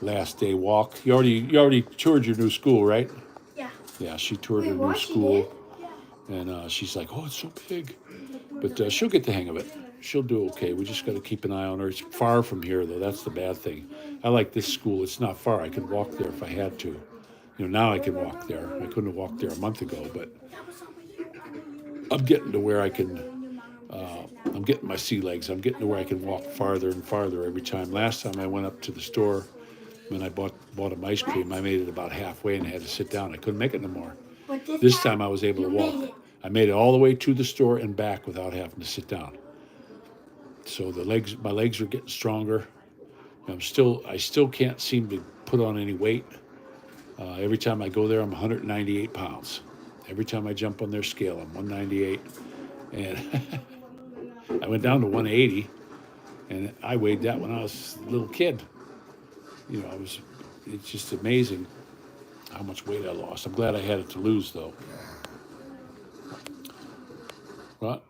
last day walk. You already toured your new school, right? Yeah. Yeah, she toured her new school. Yeah. And she's like, oh, it's so big. But she'll get the hang of it. She'll do okay. We just got to keep an eye on her. It's far from here, though. That's the bad thing. I like this school. It's not far. I could walk there if I had to. You know, now I can walk there. I couldn't have walked there a month ago, but I'm getting to where I can, I'm getting my sea legs. I'm getting to where I can walk farther and farther every time. Last time I went up to the store, when I bought them ice cream, I made it about halfway and I had to sit down. I couldn't make it no more. This time I was able to walk. I made it all the way to the store and back without having to sit down. So my legs are getting stronger. I still can't seem to put on any weight. Every time I go there, I'm 198 pounds. Every time I jump on their scale, I'm 198. And I went down to 180, and I weighed that when I was a little kid. You know, it's just amazing how much weight I lost. I'm glad I had it to lose, though. Well,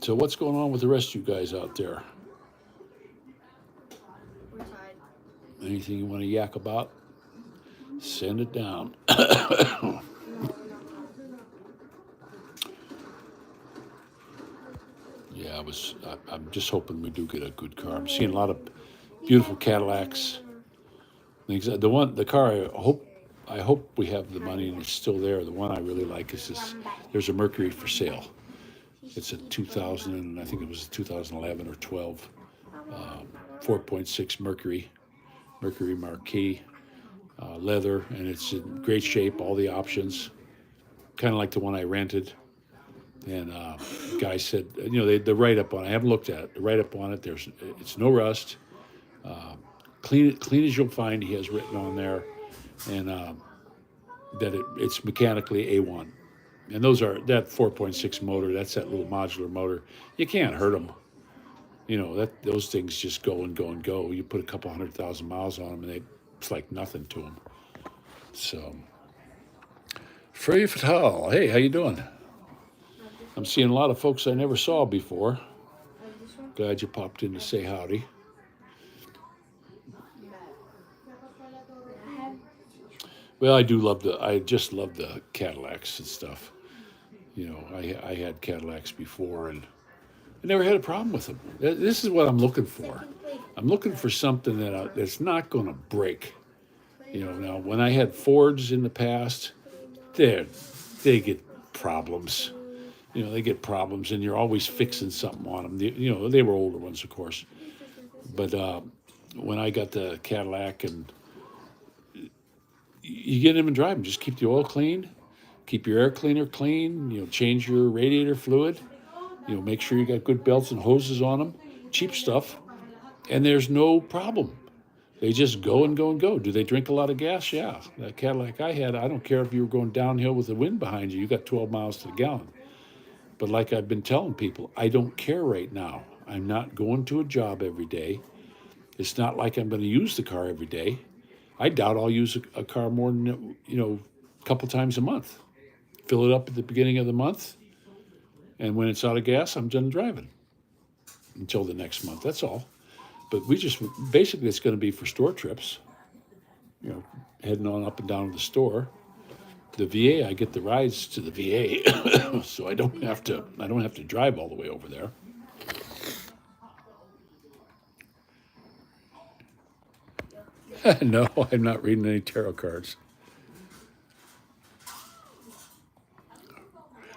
so what's going on with the rest of you guys out there? We're tied. Anything you want to yak about? Send it down. Yeah, I'm just hoping we do get a good car. I'm seeing a lot of beautiful Cadillacs. The car I hope we have the money and it's still there. The one I really like is this. There's a Mercury for sale. It's a 2000, and I think it was a 2011 or 12, 4.6 Mercury Marquis, leather, and it's in great shape. All the options, kind of like the one I rented. And the guy said, you know, the write-up on it, I haven't looked at it. The write-up on it, it's no rust, clean as you'll find. He has written on there, and that it's mechanically A1. And that 4.6 motor, that's that little modular motor. You can't hurt them. You know, those things just go and go and go. You put a couple 100,000 miles on them, and it's like nothing to them. So, Free Fatal, hey, how you doing? I'm seeing a lot of folks I never saw before. Glad you popped in to say howdy. Well, I just love the Cadillacs and stuff. You know, I had Cadillacs before, and I never had a problem with them. This is what I'm looking for. Second place. I'm looking for something that's not going to break. You know, now when I had Fords in the past, they get problems. You know, they get problems, and you're always fixing something on them. You know, they were older ones, of course. But when I got the Cadillac, and you get in and drive them, just keep the oil clean, keep your air cleaner clean. You know, change your radiator fluid. You know, make sure you got good belts and hoses on them. Cheap stuff, and there's no problem. They just go and go and go. Do they drink a lot of gas? Yeah. That Cadillac I had, I don't care if you were going downhill with the wind behind you, you got 12 miles to the gallon. But like I've been telling people, I don't care right now. I'm not going to a job every day. It's not like I'm going to use the car every day. I doubt I'll use a car more than, you know, a couple times a month. Fill it up at the beginning of the month, and when it's out of gas, I'm done driving until the next month. That's all. But basically, it's going to be for store trips, you know, heading on up and down to the store. The VA, I get the rides to the VA, so I don't have to drive all the way over there. No, I'm not reading any tarot cards.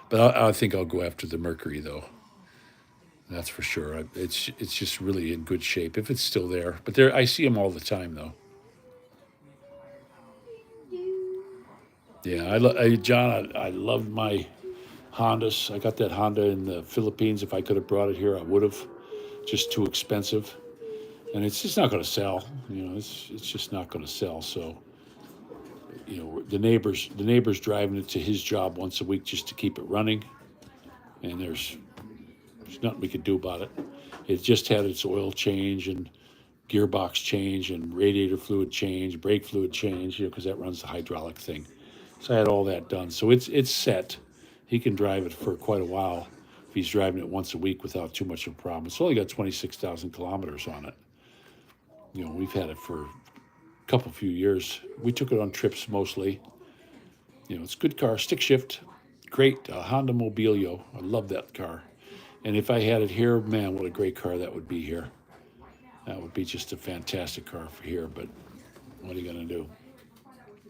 But I think I'll go after the Mercury, though. That's for sure. It's just really in good shape if it's still there. But I see them all the time, though. Yeah, John, I loved my Hondas. I got that Honda in the Philippines. If I could have brought it here, I would have. Just too expensive, and it's just not going to sell. You know, it's just not going to sell. So, you know, the neighbor's driving it to his job once a week just to keep it running, and there's nothing we could do about it. It just had its oil change and gearbox change and radiator fluid change, brake fluid change, you know, because that runs the hydraulic thing. So I had all that done. So it's set. He can drive it for quite a while if he's driving it once a week without too much of a problem. It's only got 26,000 kilometers on it. You know, we've had it for a few years. We took it on trips mostly. You know, it's a good car, stick shift, great Honda Mobilio. I love that car. And if I had it here, man, what a great car that would be here. That would be just a fantastic car for here, but what are you going to do?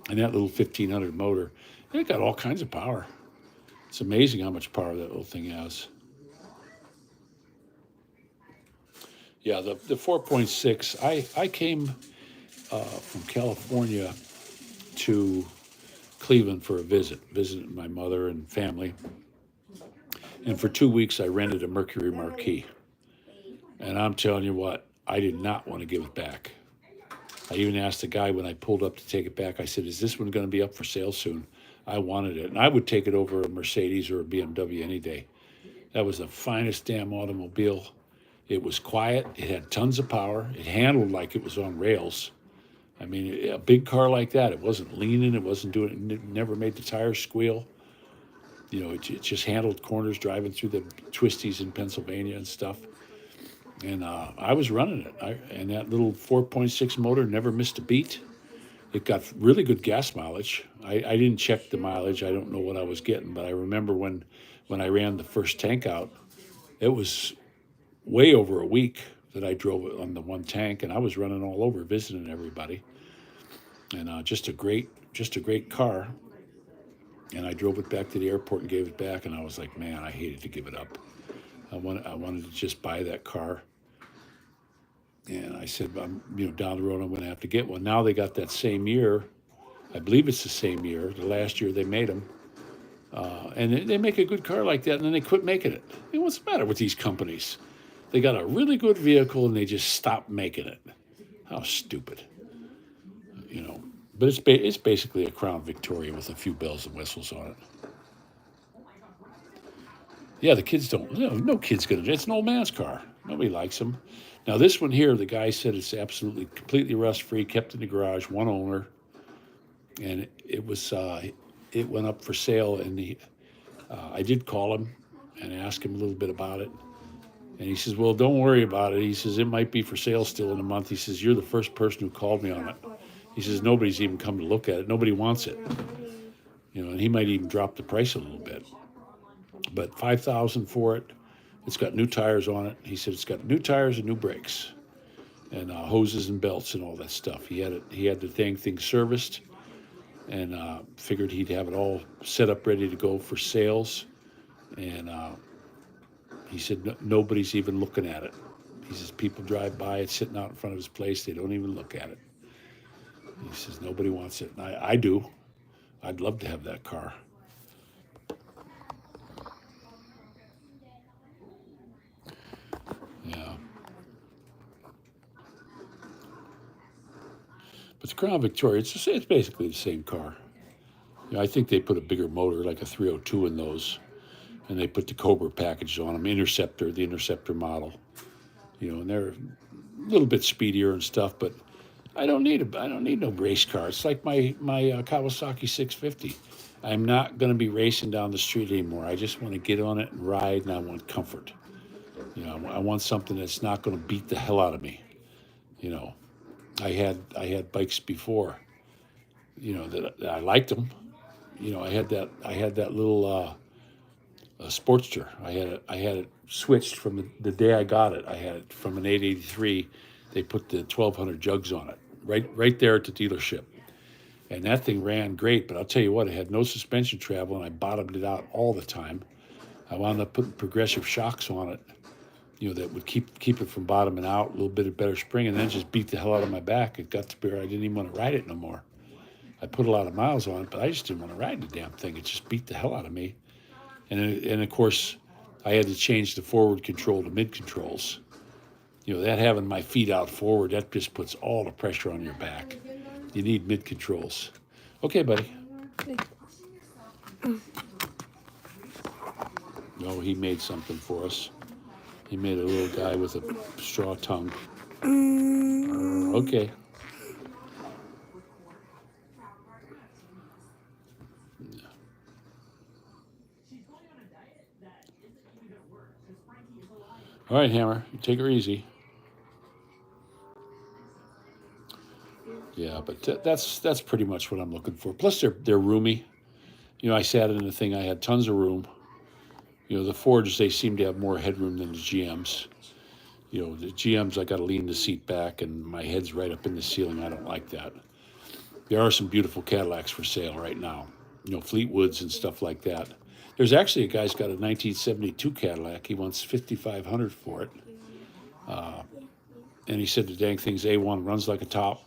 And that little 1500 motor, it got all kinds of power. It's amazing how much power that little thing has. Yeah, the 4.6, I came from California to Cleveland for a visiting my mother and family. And for 2 weeks, I rented a Mercury Marquis. And I'm telling you what, I did not want to give it back. I even asked the guy when I pulled up to take it back, I said, is this one going to be up for sale soon? I wanted it. And I would take it over a Mercedes or a BMW any day. That was the finest damn automobile. It was quiet. It had tons of power. It handled like it was on rails. I mean, a big car like that, it wasn't leaning. It wasn't doing, it never made the tires squeal. You know, it just handled corners driving through the twisties in Pennsylvania and stuff. And I was running it. And that little 4.6 motor never missed a beat. It got really good gas mileage. I didn't check the mileage. I don't know what I was getting, but I remember when I ran the first tank out, it was way over a week that I drove it on the one tank, and I was running all over visiting everybody. And just a great car. And I drove it back to the airport and gave it back, and I was like, man, I hated to give it up. I wanted to just buy that car. And I said, down the road, I'm going to have to get one. Now they got that same year. I believe it's the same year, the last year they made them. And they make a good car like that, and then they quit making it. You know, what's the matter with these companies? They got a really good vehicle, and they just stopped making it. How stupid. You know, but it's basically a Crown Victoria with a few bells and whistles on it. Yeah, the kids don't. No kid's gonna. It's an old man's car. Nobody likes them. Now this one here, the guy said it's absolutely completely rust free, kept in the garage, one owner, and it was. It went up for sale, and I did call him and ask him a little bit about it, and he says, "Well, don't worry about it." He says it might be for sale still in a month. He says you're the first person who called me on it. He says nobody's even come to look at it. Nobody wants it. And he might even drop the price a little bit. But $5,000 for it. It's got new tires on it. He said it's got new tires and new brakes, and hoses and belts and all that stuff. He had it. He had the dang thing serviced, and figured he'd have it all set up, ready to go for sales. And he said nobody's even looking at it. He says people drive by it sitting out in front of his place. They don't even look at it. He says nobody wants it. And I do. I'd love to have that car. Yeah. But the Crown Victoria, it's basically the same car. I think they put a bigger motor, like a 302 in those, and they put the Cobra package on them, the Interceptor model. And they're a little bit speedier and stuff, but I don't need no race car. It's like my Kawasaki 650. I'm not going to be racing down the street anymore. I just want to get on it and ride, and I want comfort. I want something that's not going to beat the hell out of me. I had bikes before. That I liked them. I had that little Sportster. I had it switched from the day I got it. I had it from an 883. They put the 1200 jugs on it right there at the dealership, and that thing ran great. But I'll tell you what, it had no suspension travel, and I bottomed it out all the time. I wound up putting progressive shocks on it, that would keep it from bottoming out, a little bit of better spring, and then just beat the hell out of my back. It got to where I didn't even want to ride it no more. I put a lot of miles on it, but I just didn't want to ride the damn thing. It just beat the hell out of me. And of course, I had to change the forward control to mid controls. That having my feet out forward, that just puts all the pressure on your back. You need mid controls. Okay, buddy. Oh, he made something for us. He made a little guy with a straw tongue. Okay. All right, Hammer, take her easy. Yeah, but that's pretty much what I'm looking for. Plus, they're roomy. I sat in the thing. I had tons of room. The Fords, they seem to have more headroom than the GMs. The GMs, I got to lean the seat back, and my head's right up in the ceiling. I don't like that. There are some beautiful Cadillacs for sale right now. Fleetwoods and stuff like that. There's actually a guy's got a 1972 Cadillac. He wants $5,500 for it. And he said the dang thing's A1, runs like a top.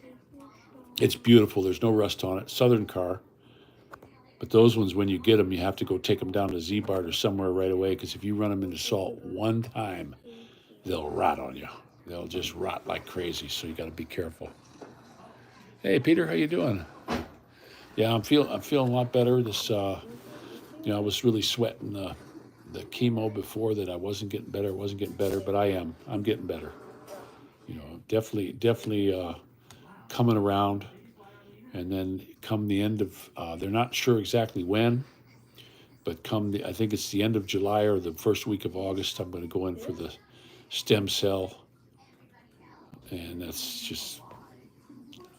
It's beautiful. There's no rust on it. Southern car. But those ones, when you get them, you have to go take them down to Z-Bart or somewhere right away, because if you run them into salt one time, they'll rot on you. They'll just rot like crazy, so you got to be careful. Hey, Peter, how you doing? Yeah, I'm feeling a lot better. This, I was really sweating the chemo before that. I wasn't getting better, but I am. I'm getting better. Definitely coming around. And then come the end of, they're not sure exactly when, but I think it's the end of July or the first week of August, I'm going to go in for the stem cell. And that's just,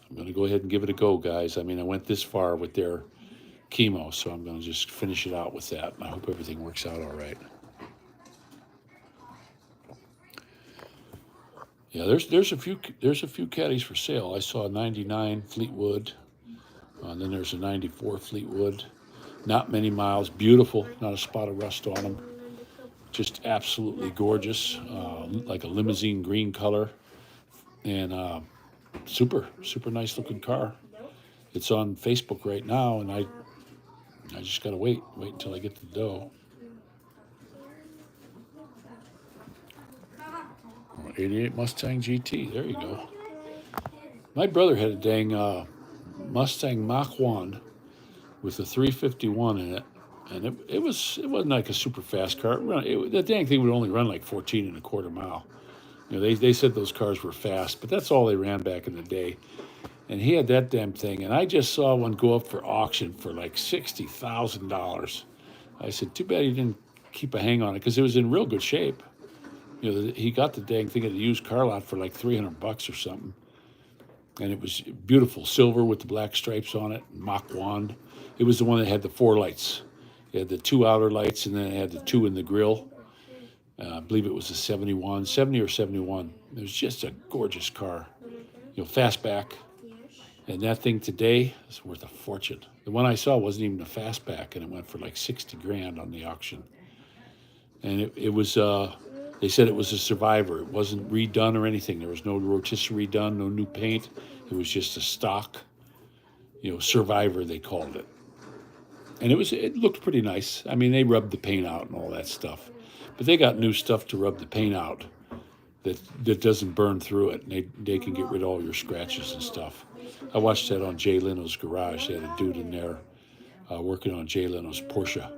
I'm going to go ahead and give it a go, guys. I mean, I went this far with their chemo, so I'm going to just finish it out with that. And I hope everything works out all right. Yeah, there's a few caddies for sale. I saw a 99 Fleetwood, and then there's a 94 Fleetwood. Not many miles, beautiful, not a spot of rust on them. Just absolutely gorgeous, like a limousine green color, and super nice looking car. It's on Facebook right now, and I just gotta wait until I get the dough. 88 Mustang GT. There you go. My brother had a dang Mustang Mach 1 with a 351 in it, and it wasn't like a super fast car. That dang thing would only run like 14 1/4 mile. They said those cars were fast, but that's all they ran back in the day. And he had that damn thing, and I just saw one go up for auction for like $60,000. I said, too bad he didn't keep a hang on it, because it was in real good shape. He got the dang thing at a used car lot for like $300 or something. and it was beautiful silver with the black stripes on it, Mach wand. It was the one that had the 4 lights. It had the 2 outer lights, and then it had the 2 in the grill. I believe it was a 71, 70 or 71. It was just a gorgeous car, fastback. And that thing today is worth a fortune. The one I saw wasn't even a fastback, and it went for like 60 grand on the auction. And it was, they said it was a survivor. It wasn't redone or anything. There was no rotisserie done, no new paint. It was just a stock, survivor, they called it. And it looked pretty nice. I mean, they rubbed the paint out and all that stuff. But they got new stuff to rub the paint out that doesn't burn through it. And they can get rid of all your scratches and stuff. I watched that on Jay Leno's garage. They had a dude in there working on Jay Leno's Porsche.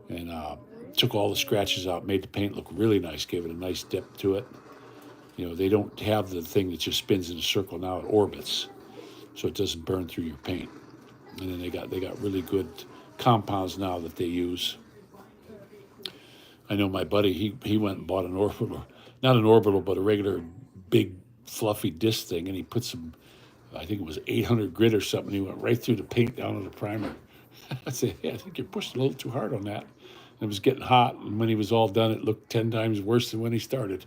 And took all the scratches out, made the paint look really nice, gave it a nice depth to it. They don't have the thing that just spins in a circle now. It orbits, so it doesn't burn through your paint. And then they got really good compounds now that they use. I know my buddy, he went and bought an orbital, not an orbital, but a regular big fluffy disc thing, and he put some, I think it was 800 grit or something. He went right through the paint down to the primer. I said, hey, I think you're pushing a little too hard on that. It was getting hot, and when he was all done, it looked 10 times worse than when he started.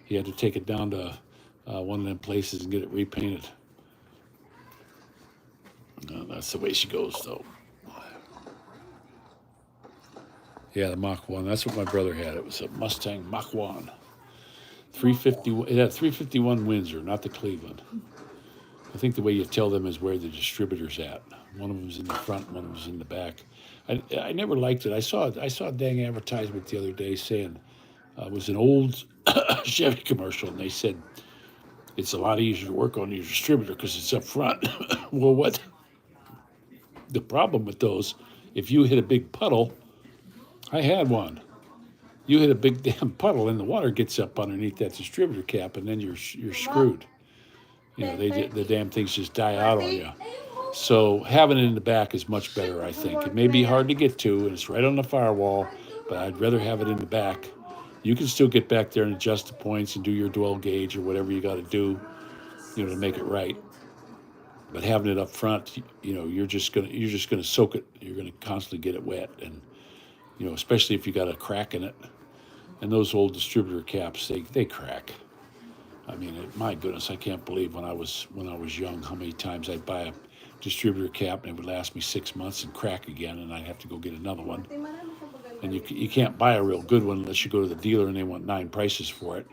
He had to take it down to one of them places and get it repainted. That's the way she goes, though. Yeah, the Mach 1. That's what my brother had. It was a Mustang Mach 1. 350. It had 351 Windsor, not the Cleveland. I think the way you tell them is where the distributor's at. One of them's in the front, one of them's in the back. I never liked it. I saw a dang advertisement the other day saying it was an old Chevy commercial, and they said it's a lot easier to work on your distributor because it's up front. Well, what? The problem with those, if you hit a big puddle, I had one. You hit a big damn puddle, and the water gets up underneath that distributor cap, and then you're screwed. The damn things just die out on you. So having it in the back is much better, I think. It may be hard to get to, and it's right on the firewall, but I'd rather have it in the back. You can still get back there and adjust the points and do your dwell gauge or whatever you got to do, to make it right. But having it up front, you're just gonna soak it. You're gonna constantly get it wet, and especially if you got a crack in it. And those old distributor caps, they crack. I mean, my goodness, I can't believe when I was young how many times I'd buy a distributor cap and it would last me 6 months and crack again, and I'd have to go get another one. And you can't buy a real good one unless you go to the dealer and they want 9 prices for it.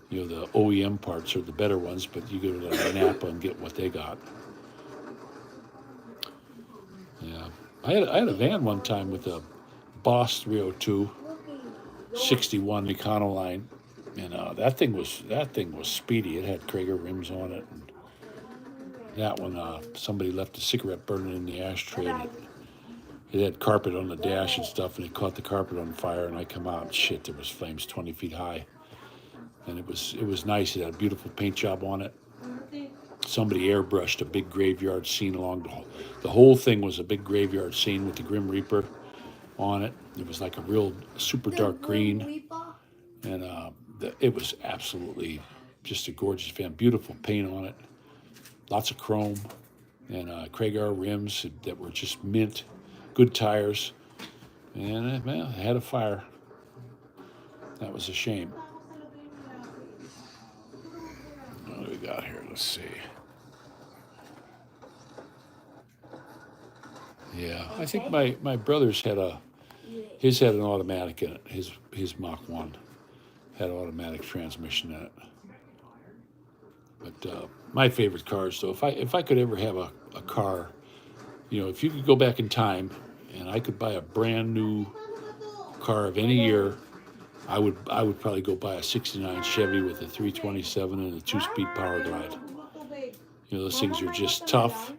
The OEM parts are the better ones, but you go to Napa and get what they got. Yeah, I had a van one time with a Boss 302 61 Econoline, and that thing was speedy. It had Krager rims on it, and that one somebody left a cigarette burning in the ashtray, and it had carpet on the dash and stuff, and it caught the carpet on fire, and I come out, and shit, there was flames 20 feet high, and it was nice. It had a beautiful paint job on it. Somebody airbrushed a big graveyard scene along the whole thing was a big graveyard scene with the Grim Reaper on it. It was like a real super dark green, and it was absolutely just a gorgeous van. Beautiful paint on it, lots of chrome, and Krager rims that were just mint, good tires, and it had a fire. That was a shame. What do we got here? Let's see. Yeah, I think my brother's had an automatic in it. His Mach 1 had an automatic transmission in it. But my favorite cars, though, if I could ever have a car, if you could go back in time and I could buy a brand new car of any year, I would probably go buy a 69 Chevy with a 327 and a 2-speed Power Glide. Those things are just tough.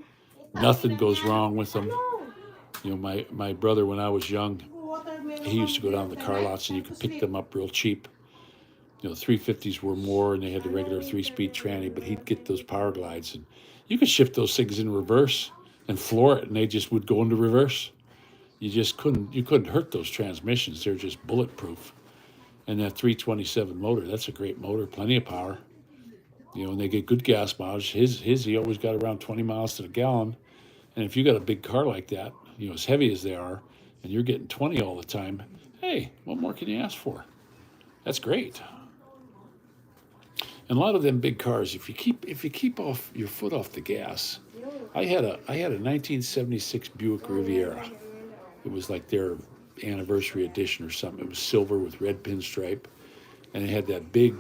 Nothing goes wrong with them. My brother, when I was young, he used to go down to the car lots and you could pick them up real cheap. 350s were more, and they had the regular 3-speed tranny, but he'd get those Power Glides, and you could shift those things in reverse and floor it, and they just would go into reverse. You couldn't hurt those transmissions. They're just bulletproof. And that 327 motor, that's a great motor, plenty of power. You know, and they get good gas mileage. His he always got around 20 miles to the gallon. And if you got a big car like that, you know, as heavy as they are, and you're getting 20 all the time, hey, what more can you ask for? That's great. And a lot of them big cars, if you keep off your foot off the gas, I had a 1976 Buick Riviera. It was like their anniversary edition or something. It was silver with red pinstripe, and it had that big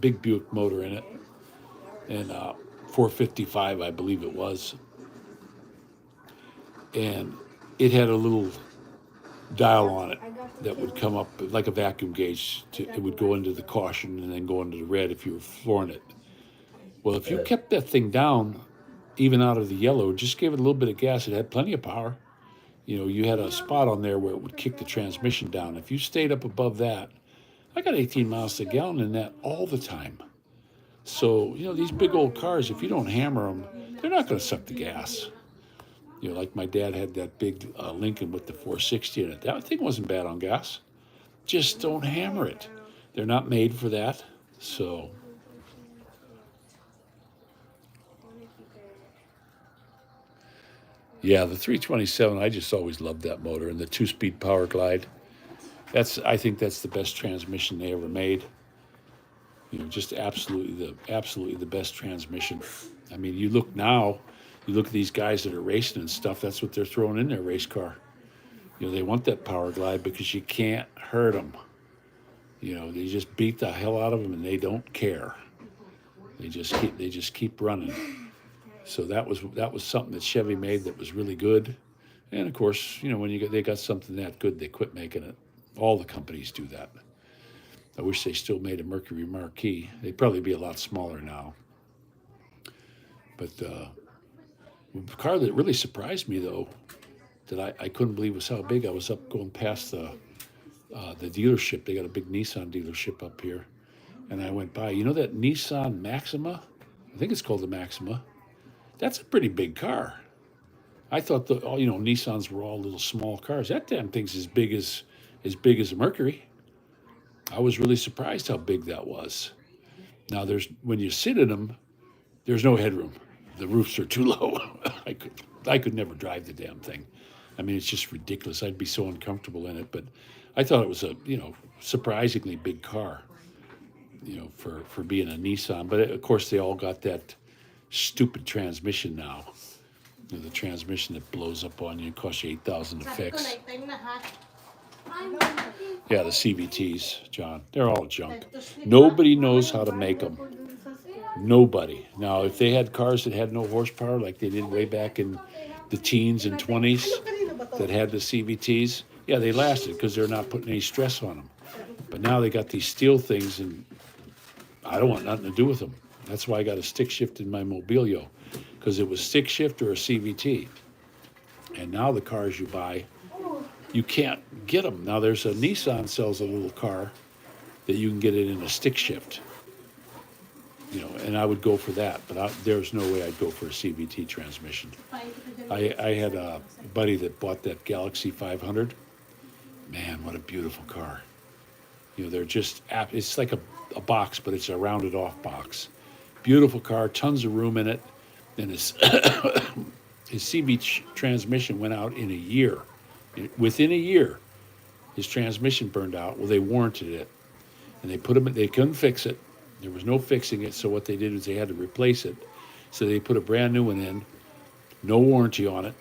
Buick motor in it, and 455, I believe it was, and it had a little dial on it that would come up like a vacuum gauge. It would go into the caution and then go into the red if you were flooring it. Well, if you kept that thing down, even out of the yellow, just gave it a little bit of gas, it had plenty of power. You know, you had a spot on there where it would kick the transmission down. If you stayed up above that, I got 18 miles to the gallon in that all the time. So, you know, these big old cars, if you don't hammer them, they're not going to suck the gas. You know, like my dad had that big Lincoln with the 460 in it. That thing wasn't bad on gas. Just don't hammer it. They're not made for that. So, yeah, the 327, I just always loved that motor. And the 2-speed Power Glide, I think that's the best transmission they ever made. You know, just absolutely the best transmission. I mean, you look at these guys that are racing and stuff, that's what they're throwing in their race car. You know, they want that Power Glide because you can't hurt them. You know, they just beat the hell out of them and they don't care. They just keep running. So that was something that Chevy made that was really good. And of course, you know, when they got something that good, they quit making it. All the companies do that. I wish they still made a Mercury Marquis. They'd probably be a lot smaller now. But the car that really surprised me, though, that I couldn't believe was how big. I was up going past the dealership. They got a big Nissan dealership up here. And I went by. You know that Nissan Maxima? I think it's called the Maxima. That's a pretty big car. I thought Nissans were all little small cars. That damn thing's as big as a Mercury. I was really surprised how big that was. Now when you sit in them, there's no headroom. The roofs are too low. I could never drive the damn thing. I mean, it's just ridiculous. I'd be so uncomfortable in it. But I thought it was a surprisingly big car. You know, for being a Nissan. But of course, they all got that stupid transmission now. You know, the transmission that blows up on you and costs you $8,000 to fix. Yeah, the CVTs, John, they're all junk. Nobody knows how to make them. Nobody. Now, if they had cars that had no horsepower, like they did way back in the teens and 20s, that had the CVTs, yeah, they lasted because they're not putting any stress on them. But now they got these steel things, and I don't want nothing to do with them. That's why I got a stick shift in my Mobilio, because it was stick shift or a CVT. And now the cars you buy, you can't get them. Now there's a Nissan sells a little car that you can get it in a stick shift. You know, and I would go for that, but there's no way I'd go for a CVT transmission. I had a buddy that bought that Galaxy 500. Man, what a beautiful car. You know, they're just, it's like a box, but it's a rounded off box. Beautiful car, tons of room in it. And his CVT transmission went out in a year. Within a year, his transmission burned out. Well, they warranted it. And they couldn't fix it. There was no fixing it. So what they did was they had to replace it. So they put a brand new one in, no warranty on it.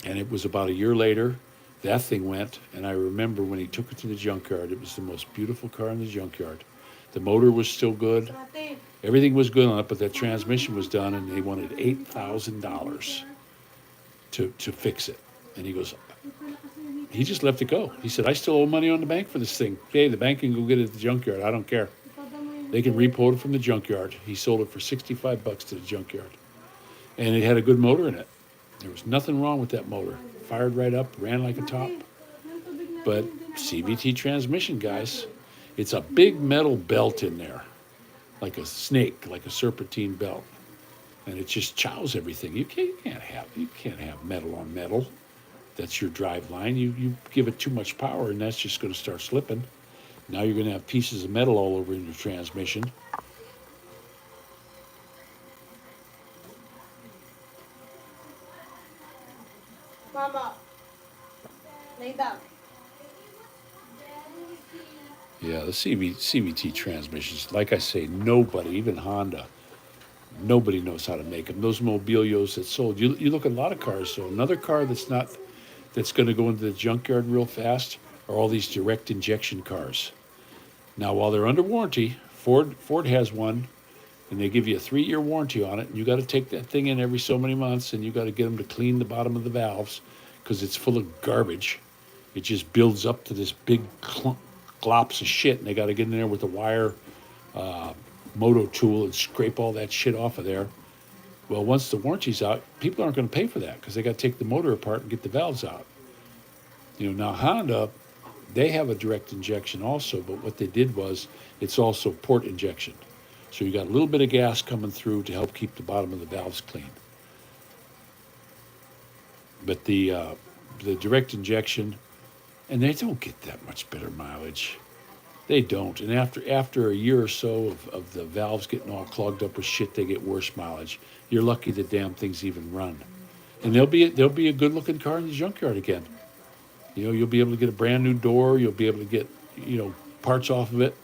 And it was about a year later, that thing went. And I remember when he took it to the junkyard, it was the most beautiful car in the junkyard. The motor was still good. Everything was good on it, but that transmission was done, and they wanted $8,000 to fix it. And he just let it go. He said, I still owe money on the bank for this thing. Hey, the bank can go get it at the junkyard. I don't care. They can repo it from the junkyard. He sold it for $65 to the junkyard. And it had a good motor in it. There was nothing wrong with that motor. Fired right up, ran like a top. But CVT transmission, guys, it's a big metal belt in there, like a snake, like a serpentine belt. And it just chows everything. You can't have metal on metal. That's your drive line. You give it too much power, and that's just going to start slipping. Now you're going to have pieces of metal all over in your transmission. Lay down. Yeah, the CVT transmissions, like I say, nobody, even Honda, nobody knows how to make them. Those Mobilios that sold, you look at a lot of cars. So another car that's going to go into the junkyard real fast are all these direct injection cars. Now, while they're under warranty, Ford has one, and they give you a 3-year warranty on it. And you got to take that thing in every so many months, and you got to get them to clean the bottom of the valves because it's full of garbage. It just builds up to this big glops of shit, and they got to get in there with a wire moto tool and scrape all that shit off of there. Well, once the warranty's out, people aren't going to pay for that because they got to take the motor apart and get the valves out. Now Honda, they have a direct injection also, but what they did was it's also port injection. So you got a little bit of gas coming through to help keep the bottom of the valves clean. But the direct injection, and they don't get that much better mileage. They don't. And after a year or so of the valves getting all clogged up with shit, they get worse mileage. You're lucky the damn things even run. And there'll be a good looking car in the junkyard again. You'll be able to get a brand new door. You'll be able to get parts off of it,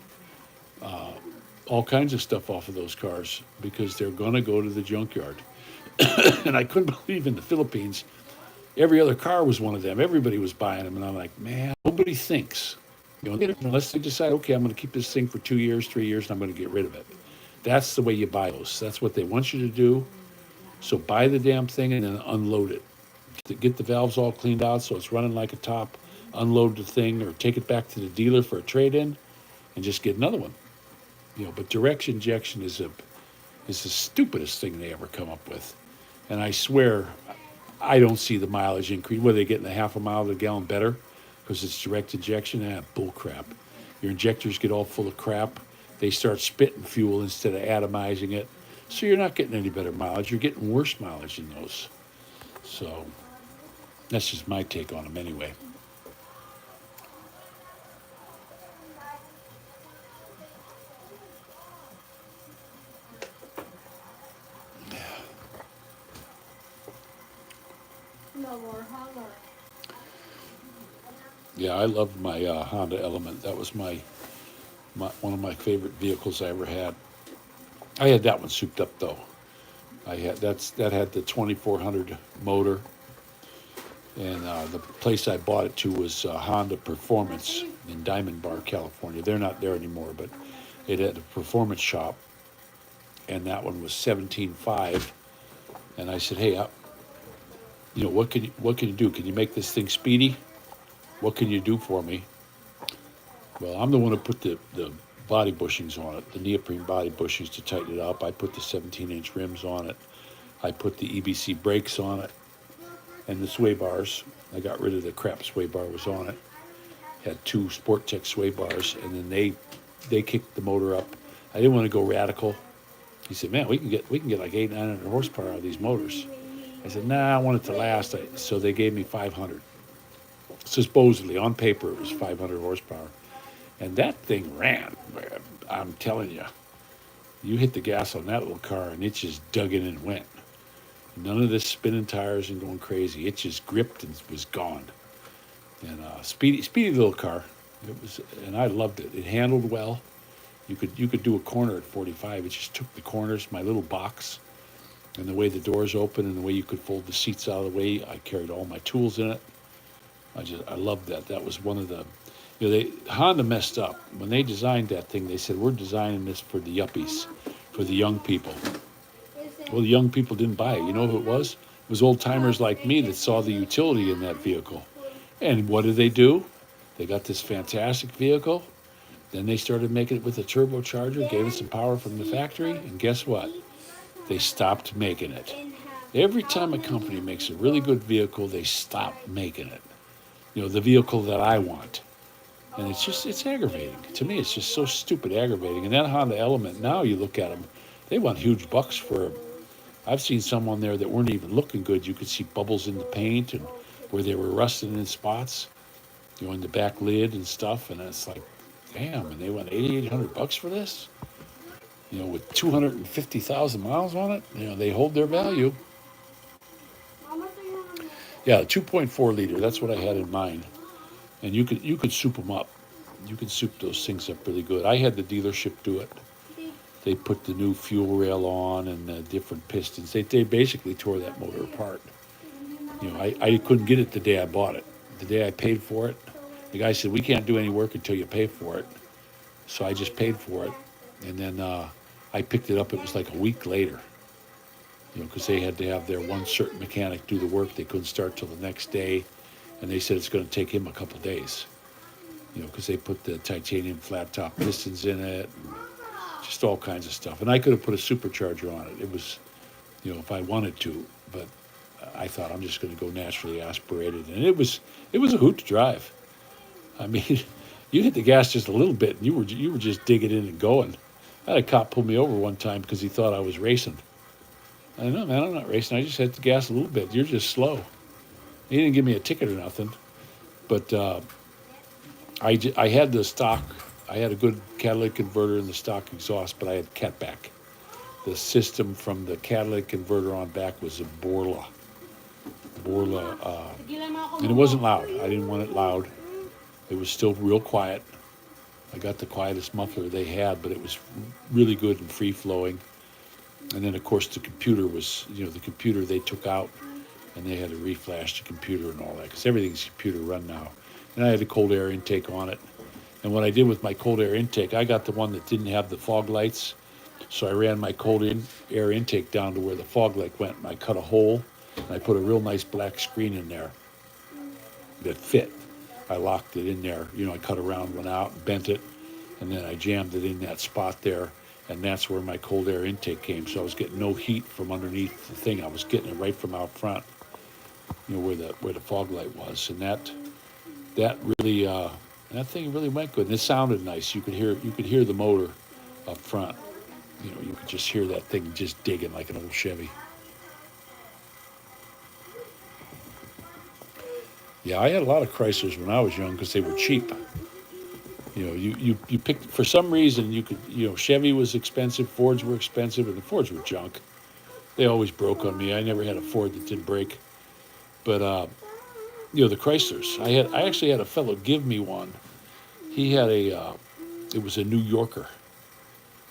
all kinds of stuff off of those cars because they're gonna go to the junkyard. And I couldn't believe in the Philippines, every other car was one of them. Everybody was buying them, and I'm like, man, nobody thinks. Unless they decide, okay, I'm going to keep this thing for 2 years, 3 years, and I'm going to get rid of it. That's the way you buy those. That's what they want you to do. So buy the damn thing and then unload it. Get the valves all cleaned out so it's running like a top. Unload the thing or take it back to the dealer for a trade-in and just get another one. But direct injection is the stupidest thing they ever come up with. And I swear, I don't see the mileage increase. Whether they're getting a half a mile to the gallon better because it's direct injection, bull crap. Your injectors get all full of crap. They start spitting fuel instead of atomizing it. So you're not getting any better mileage. You're getting worse mileage in those. So that's just my take on them anyway. No more hunger. Yeah, I loved my Honda Element. That was my one of my favorite vehicles I ever had. I had that one souped up though. That had the 2400 motor, and the place I bought it to was Honda Performance in Diamond Bar, California. They're not there anymore, but it had a performance shop, and that one was 17.5. And I said, hey, what can you do? Can you make this thing speedy? What can you do for me? Well, I'm the one who put the body bushings on it, the neoprene body bushings to tighten it up. I put the 17-inch rims on it. I put the EBC brakes on it and the sway bars. I got rid of the crap sway bar was on it. Had 2 Sportech sway bars, and then they kicked the motor up. I didn't want to go radical. He said, man, we can get like 800-900 horsepower out of these motors. I said, nah, I want it to last. So they gave me 500. Supposedly, on paper, it was 500 horsepower. And that thing ran. I'm telling you, you hit the gas on that little car, and it just dug in and went. None of this spinning tires and going crazy. It just gripped and was gone. And speedy little car. It was, and I loved it. It handled well. You could do a corner at 45. It just took the corners. My little box, and the way the doors open, and the way you could fold the seats out of the way. I carried all my tools in it. I loved that. That was one of the. Honda messed up when they designed that thing. They said, we're designing this for the yuppies, for the young people. Well, the young people didn't buy it. You know who it was? It was old timers like me that saw the utility in that vehicle. And what did they do? They got this fantastic vehicle. Then they started making it with a turbocharger, gave it some power from the factory, and guess what? They stopped making it. Every time a company makes a really good vehicle, they stop making it. The vehicle that I want. And it's aggravating. To me, it's just so stupid aggravating. And that Honda Element, now you look at them, they want huge bucks for. I've seen some on there that weren't even looking good. You could see bubbles in the paint and where they were rusting in spots, in the back lid and stuff. And it's like, damn, and they want $8,800 for this? With 250,000 miles on it? They hold their value. Yeah, 2.4 liter, that's what I had in mind. and you could soup them up. You could soup those things up really good. I had the dealership do it. They put the new fuel rail on and the different pistons. They basically tore that motor apart. I couldn't get it the day I bought it. The day I paid for it, the guy said, we can't do any work until you pay for it. So I just paid for it. And then I picked it up. It was like a week later, because they had to have their one certain mechanic do the work. They couldn't start till the next day. And they said it's going to take him a couple days, because they put the titanium flat top pistons in it, and just all kinds of stuff. And I could have put a supercharger on it. It was, if I wanted to, but I thought I'm just going to go naturally aspirated. And it was a hoot to drive. I mean, you hit the gas just a little bit, and you were just digging in and going. I had a cop pull me over one time because he thought I was racing. I know, man, I'm not racing. I just hit the gas a little bit. You're just slow. He didn't give me a ticket or nothing, but I had the stock. I had a good catalytic converter and the stock exhaust, but I had catback. The system from the catalytic converter on back was a Borla, and it wasn't loud. I didn't want it loud. It was still real quiet. I got the quietest muffler they had, but it was really good and free flowing. And then, of course, the computer was, the computer they took out, and they had to reflash the computer and all that, because everything's computer run now. And I had a cold air intake on it. And what I did with my cold air intake, I got the one that didn't have the fog lights. So I ran my air intake down to where the fog light went, and I cut a hole, and I put a real nice black screen in there that fit. I locked it in there. I cut a round one out and bent it, and then I jammed it in that spot there, and that's where my cold air intake came. So I was getting no heat from underneath the thing. I was getting it right from out front, where the fog light was, and that really that thing really went good. And it sounded nice. You could hear the motor up front. You could just hear that thing just digging like an old Chevy. Yeah, I had a lot of Chryslers when I was young because they were cheap. You picked, for some reason, you could, Chevy was expensive, Fords were expensive, and the Fords were junk. They always broke on me. I never had a Ford that didn't break. But, the Chryslers, I actually had a fellow give me one. He had it was a New Yorker.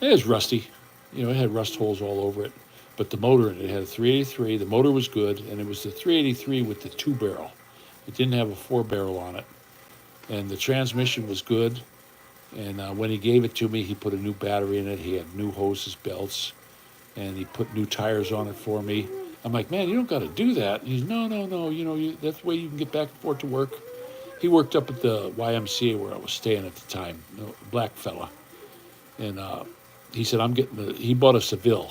It was rusty. It had rust holes all over it. But the motor in it had a 383. The motor was good, and it was the 383 with the 2-barrel. It didn't have a 4-barrel on it. And the transmission was good. And when he gave it to me, he put a new battery in it. He had new hoses, belts, and he put new tires on it for me. I'm like, man, you don't got to do that. And he's, no. That's the way you can get back and forth to work. He worked up at the YMCA where I was staying at the time, black fella. And he said, he bought a Seville.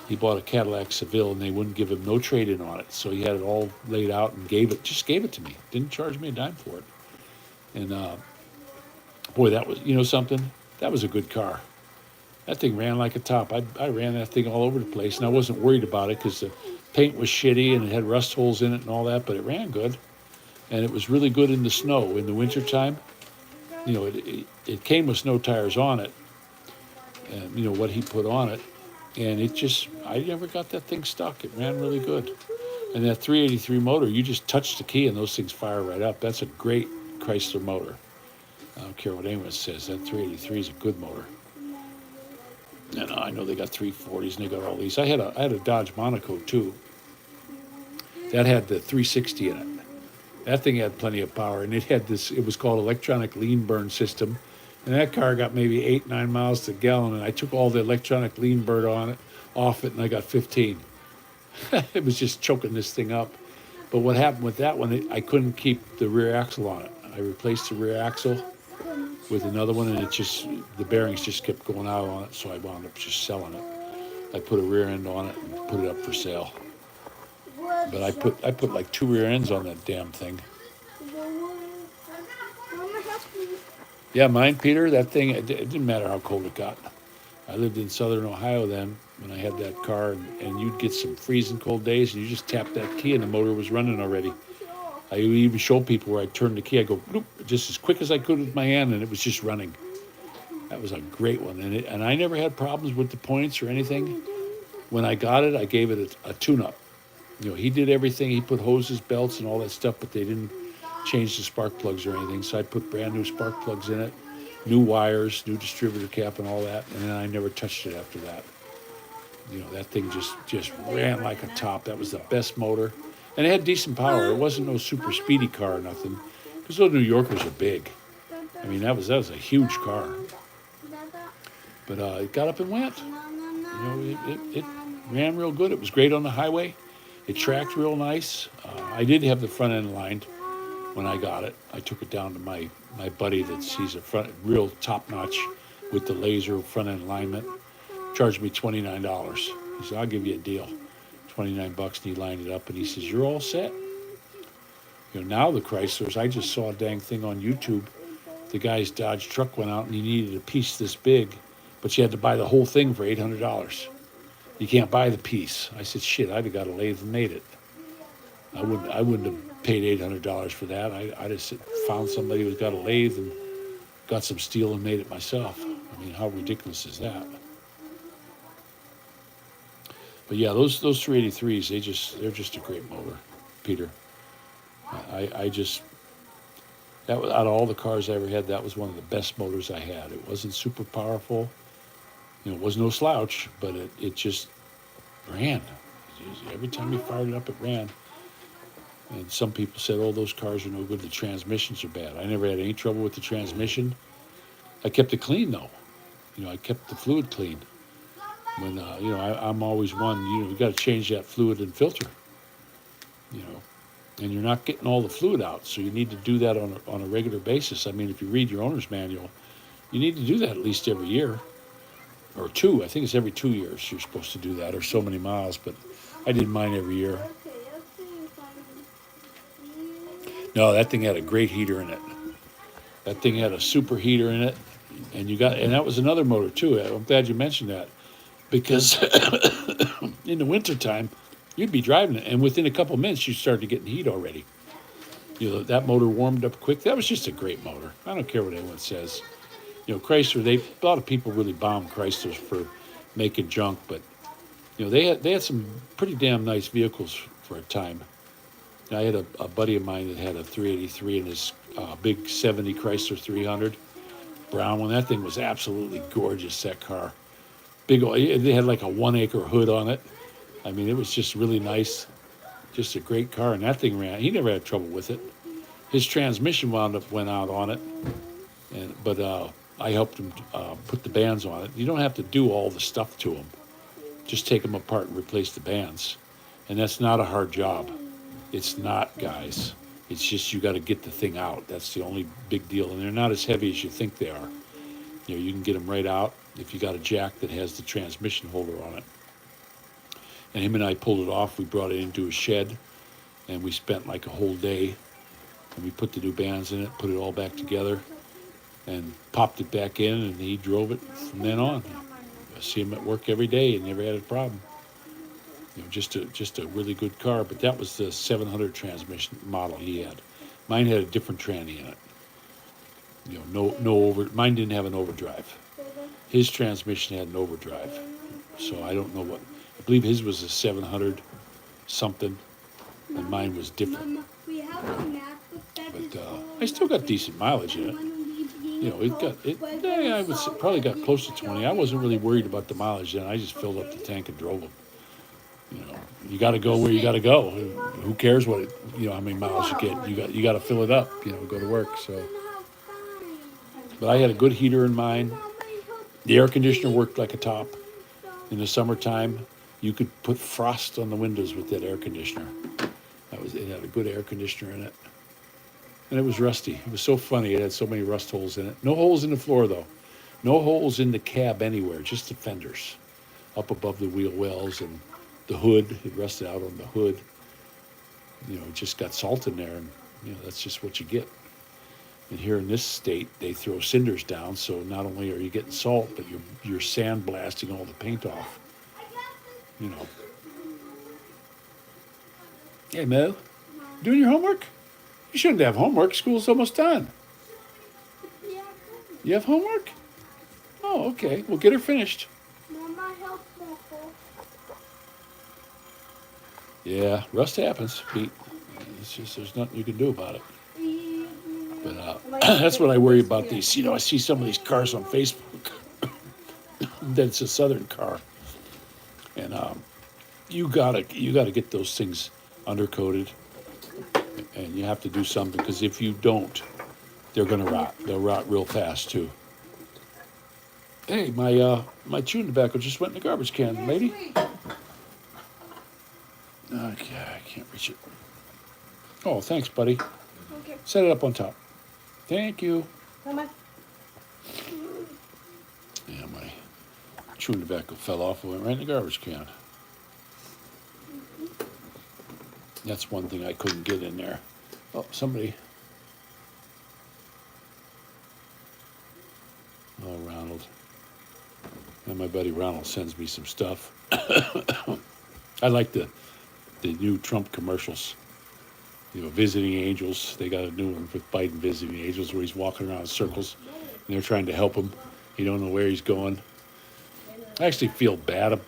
He bought a Cadillac Seville, and they wouldn't give him no trade-in on it. So he had it all laid out and gave it to me. Didn't charge me a dime for it. And boy, that was, something? That was a good car. That thing ran like a top. I ran that thing all over the place, and I wasn't worried about it because the paint was shitty and it had rust holes in it and all that, but it ran good. And it was really good in the snow. In the wintertime, it came with snow tires on it, and, what he put on it. And I never got that thing stuck. It ran really good. And that 383 motor, you just touch the key and those things fire right up. That's a great Chrysler motor. I don't care what anyone says. That 383 is a good motor. And I know they got 340s and they got all these. I had a Dodge Monaco too. That had the 360 in it. That thing had plenty of power, and it was called electronic lean burn system. And that car got maybe 8-9 miles to the gallon, and I took all the electronic lean burn off it, and I got 15. It was just choking this thing up. But what happened with that one, I couldn't keep the rear axle on it. I replaced the rear axle with another one, and the bearings just kept going out on it, so I wound up just selling it. I put a rear end on it and put it up for sale. But I put like 2 rear ends on that damn thing. Yeah, mine, Peter, that thing, it didn't matter how cold it got. I lived in southern Ohio then when I had that car, and you'd get some freezing cold days, and you just tapped that key, and the motor was running already. I would even show people where I turned the key. I go, bloop, just as quick as I could with my hand, and it was just running. That was a great one, and I never had problems with the points or anything. When I got it, I gave it a tune-up. He did everything. He put hoses, belts, and all that stuff, but they didn't change the spark plugs or anything. So I put brand new spark plugs in it, new wires, new distributor cap, and all that. And then I never touched it after that. You know, that thing just ran like a top. That was the best motor, and it had decent power. It wasn't no super speedy car or nothing, because those New Yorkers are big. I mean, that was a huge car. But it got up and went. You know, it ran real good. It was great on the highway. It tracked real nice. I did have the front end lined when I got it. I took it down to my buddy he's a real top notch with the laser front end alignment. Charged me $29. He said, I'll give you a deal. $29, and he lined it up, and he says, you're all set. You know, now the Chryslers, I just saw a dang thing on YouTube. The guy's Dodge truck went out, and he needed a piece this big, but you had to buy the whole thing for $800. You can't buy the piece. I said, shit, I'd have got a lathe and made it. I wouldn't have paid $800 for that. I just found somebody who's got a lathe and got some steel and made it myself. I mean, how ridiculous is that? But yeah, those 383s, they're just a great motor, Peter. I just, that was, out of all the cars I ever had, that was one of the best motors I had. It wasn't super powerful, you know, it was no slouch, but it just ran. Every time you fired it up, it ran. And some people said, oh, those cars are no good, the transmissions are bad. I never had any trouble with the transmission. I kept it clean though. You know, I kept the fluid clean. When, you know, I'm always one, you know, you got to change that fluid and filter, you know, and you're not getting all the fluid out. So you need to do that on a regular basis. I mean, if you read your owner's manual, you need to do that at least every year or two. I think it's every 2 years you're supposed to do that, or so many miles, but I did mine every year. No, that thing had a great heater in it. That thing had a super heater in it, and that was another motor too. I'm glad you mentioned that. Because in the wintertime, you'd be driving it, and within a couple minutes, you started getting heat already. You know, that motor warmed up quick. That was just a great motor. I don't care what anyone says. You know, Chrysler, a lot of people really bomb Chryslers for making junk, but, you know, they had some pretty damn nice vehicles for a time. I had a buddy of mine that had a 383 in his big 70 Chrysler 300, brown one. That thing was absolutely gorgeous, that car. Big, they had like a 1 acre hood on it. I mean, it was just really nice, just a great car. And that thing ran. He never had trouble with it. His transmission went out on it, but I helped him put the bands on it. You don't have to do all the stuff to them. Just take them apart and replace the bands, and that's not a hard job. It's not, guys. It's just you got to get the thing out. That's the only big deal, and they're not as heavy as you think they are. You know, you can get them right out if you got a jack that has the transmission holder on it. And him and I pulled it off. We brought it into a shed, and we spent like a whole day. And we put the new bands in it, put it all back together, and popped it back in, and he drove it from then on. I see him at work every day, and never had a problem. You know, just a really good car. But that was the 700 transmission model he had. Mine had a different tranny in it. You know, mine didn't have an overdrive. His transmission had an overdrive. So I don't know what, I believe his was a 700 something, and mine was different. But I still got decent mileage in it. You know, I would say probably got close to 20. I wasn't really worried about the mileage then. I just filled up the tank and drove them. You know, you got to go where you got to go. Who cares what how many miles you get? You got to fill it up. You know, go to work. So, but I had a good heater in mine. The air conditioner worked like a top. In the summertime, you could put frost on the windows with that air conditioner. It had a good air conditioner in it. And it was rusty. It was so funny. It had so many rust holes in it. No holes in the floor, though. No holes in the cab anywhere, just the fenders up above the wheel wells and the hood. It rusted out on the hood. You know, it just got salt in there, and, you know, that's just what you get. And here in this state, they throw cinders down, so not only are you getting salt, but you're sandblasting all the paint off. You know. Hey, Mo, doing your homework? You shouldn't have homework. School's almost done. You have homework? Oh, okay. Well, get her finished. Mama, help Moko. Yeah, rust happens, Pete. It's just there's nothing you can do about it. But that's what I worry about these. You know, I see some of these cars on Facebook. That's a Southern car, and you gotta get those things undercoated, and you have to do something because if you don't, they're gonna rot. They'll rot real fast too. Hey, my chewing tobacco just went in the garbage can, lady. Okay, I can't reach it. Oh, thanks, buddy. Okay. Set it up on top. Thank you. Come on. Yeah, my chewing tobacco fell off and went right in the garbage can. That's one thing I couldn't get in there. Oh, somebody. Oh, Ronald. And my buddy Ronald sends me some stuff. I like the new Trump commercials. You know, Visiting Angels. They got a new one with Biden Visiting Angels where he's walking around in circles and they're trying to help him. You don't know where he's going. I actually feel bad,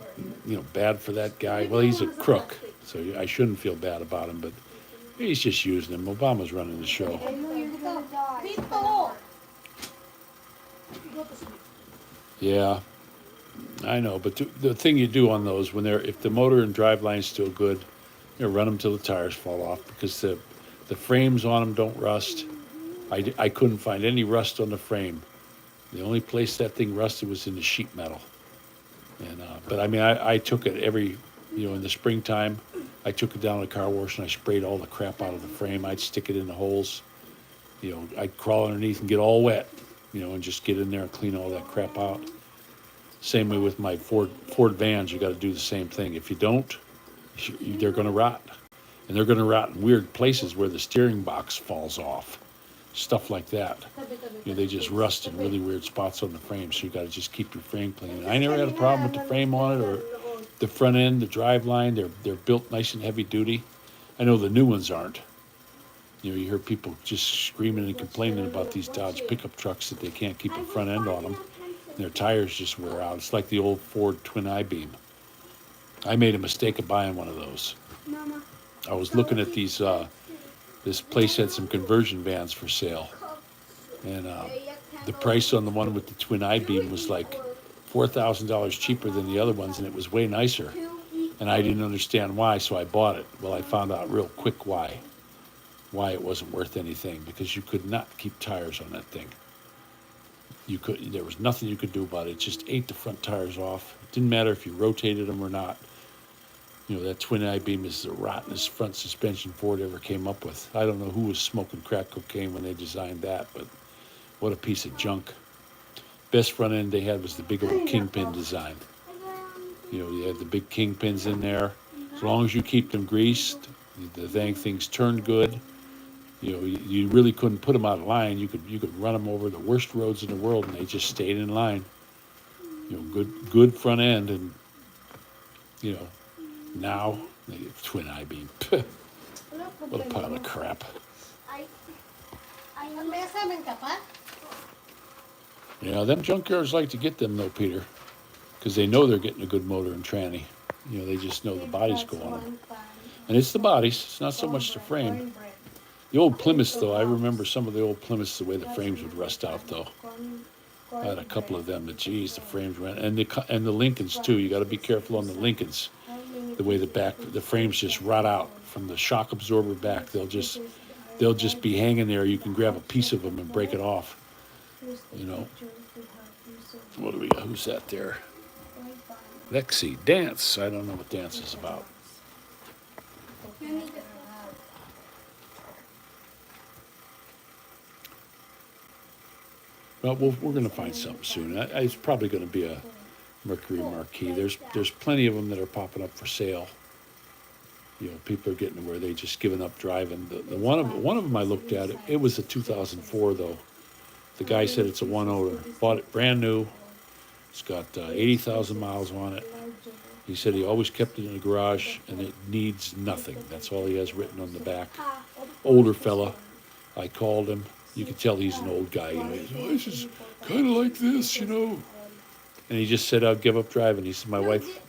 bad for that guy. Well, he's a crook, so I shouldn't feel bad about him, but he's just using him. Obama's running the show. I know you're gonna die. Tito! Yeah, I know. But the thing you do on those, if the motor and drive line's still good, run them till the tires fall off because the frames on them don't rust. I couldn't find any rust on the frame. The only place that thing rusted was in the sheet metal. And but I mean, I took it in the springtime. I took it down to the car wash and I sprayed all the crap out of the frame. I'd stick it in the holes. I'd crawl underneath and get all wet. And just get in there and clean all that crap out. Same way with my Ford vans. You got to do the same thing. If you don't, they're going to rot, and they're going to rot in weird places where the steering box falls off. Stuff like that. They just rust in really weird spots on the frame, so you got to just keep your frame clean. I never had a problem with the frame on it or the front end, the drive line. They're built nice and heavy duty. I know the new ones aren't. You hear people just screaming and complaining about these Dodge pickup trucks that they can't keep a front end on them. And their tires just wear out. It's like the old Ford twin I-beam. I made a mistake of buying one of those. Mama. I was looking at these. This place had some conversion vans for sale, and the price on the one with the twin I-beam was like $4,000 cheaper than the other ones, and it was way nicer. And I didn't understand why, so I bought it. Well, I found out real quick why it wasn't worth anything, because you could not keep tires on that thing. There was nothing you could do about it. It just ate the front tires off. It didn't matter if you rotated them or not. That twin I-beam is the rottenest front suspension Ford ever came up with. I don't know who was smoking crack cocaine when they designed that, but what a piece of junk. Best front end they had was the big old kingpin design. You had the big kingpins in there. As long as you keep them greased, the dang things turned good. You really couldn't put them out of line. You could run them over the worst roads in the world, and they just stayed in line. Good front end, and now they have twin I-beam. What a pile of crap. Magmasamin ka pa? Them junkyards like to get them though, Peter, because they know they're getting a good motor and tranny. They just know the bodies go on them. And it's the bodies. It's not so much the frame. The old Plymouths, though, I remember some of the old Plymouths, the way the frames would rust out, though. I had a couple of them, but geez, the frames went. And the Lincolns, too. You got to be careful on the Lincolns. The way the frames just rot out from the shock absorber back. They'll just be hanging there. You can grab a piece of them and break it off. What do we got? Who's that there? Lexi. Dance. I don't know what dance is about. Well, we're going to find something soon. It's probably going to be a Mercury Marquis. There's plenty of them that are popping up for sale. People are getting to where they just given up driving. The one of them I looked at, it was a 2004 though. The guy said it's a one owner. Bought it brand new. It's got 80,000 miles on it. He said he always kept it in the garage and it needs nothing. That's all he has written on the back. Older fella. I called him. You can tell he's an old guy. He's this is kind of like this, And he just said, I'll give up driving. He said, my wife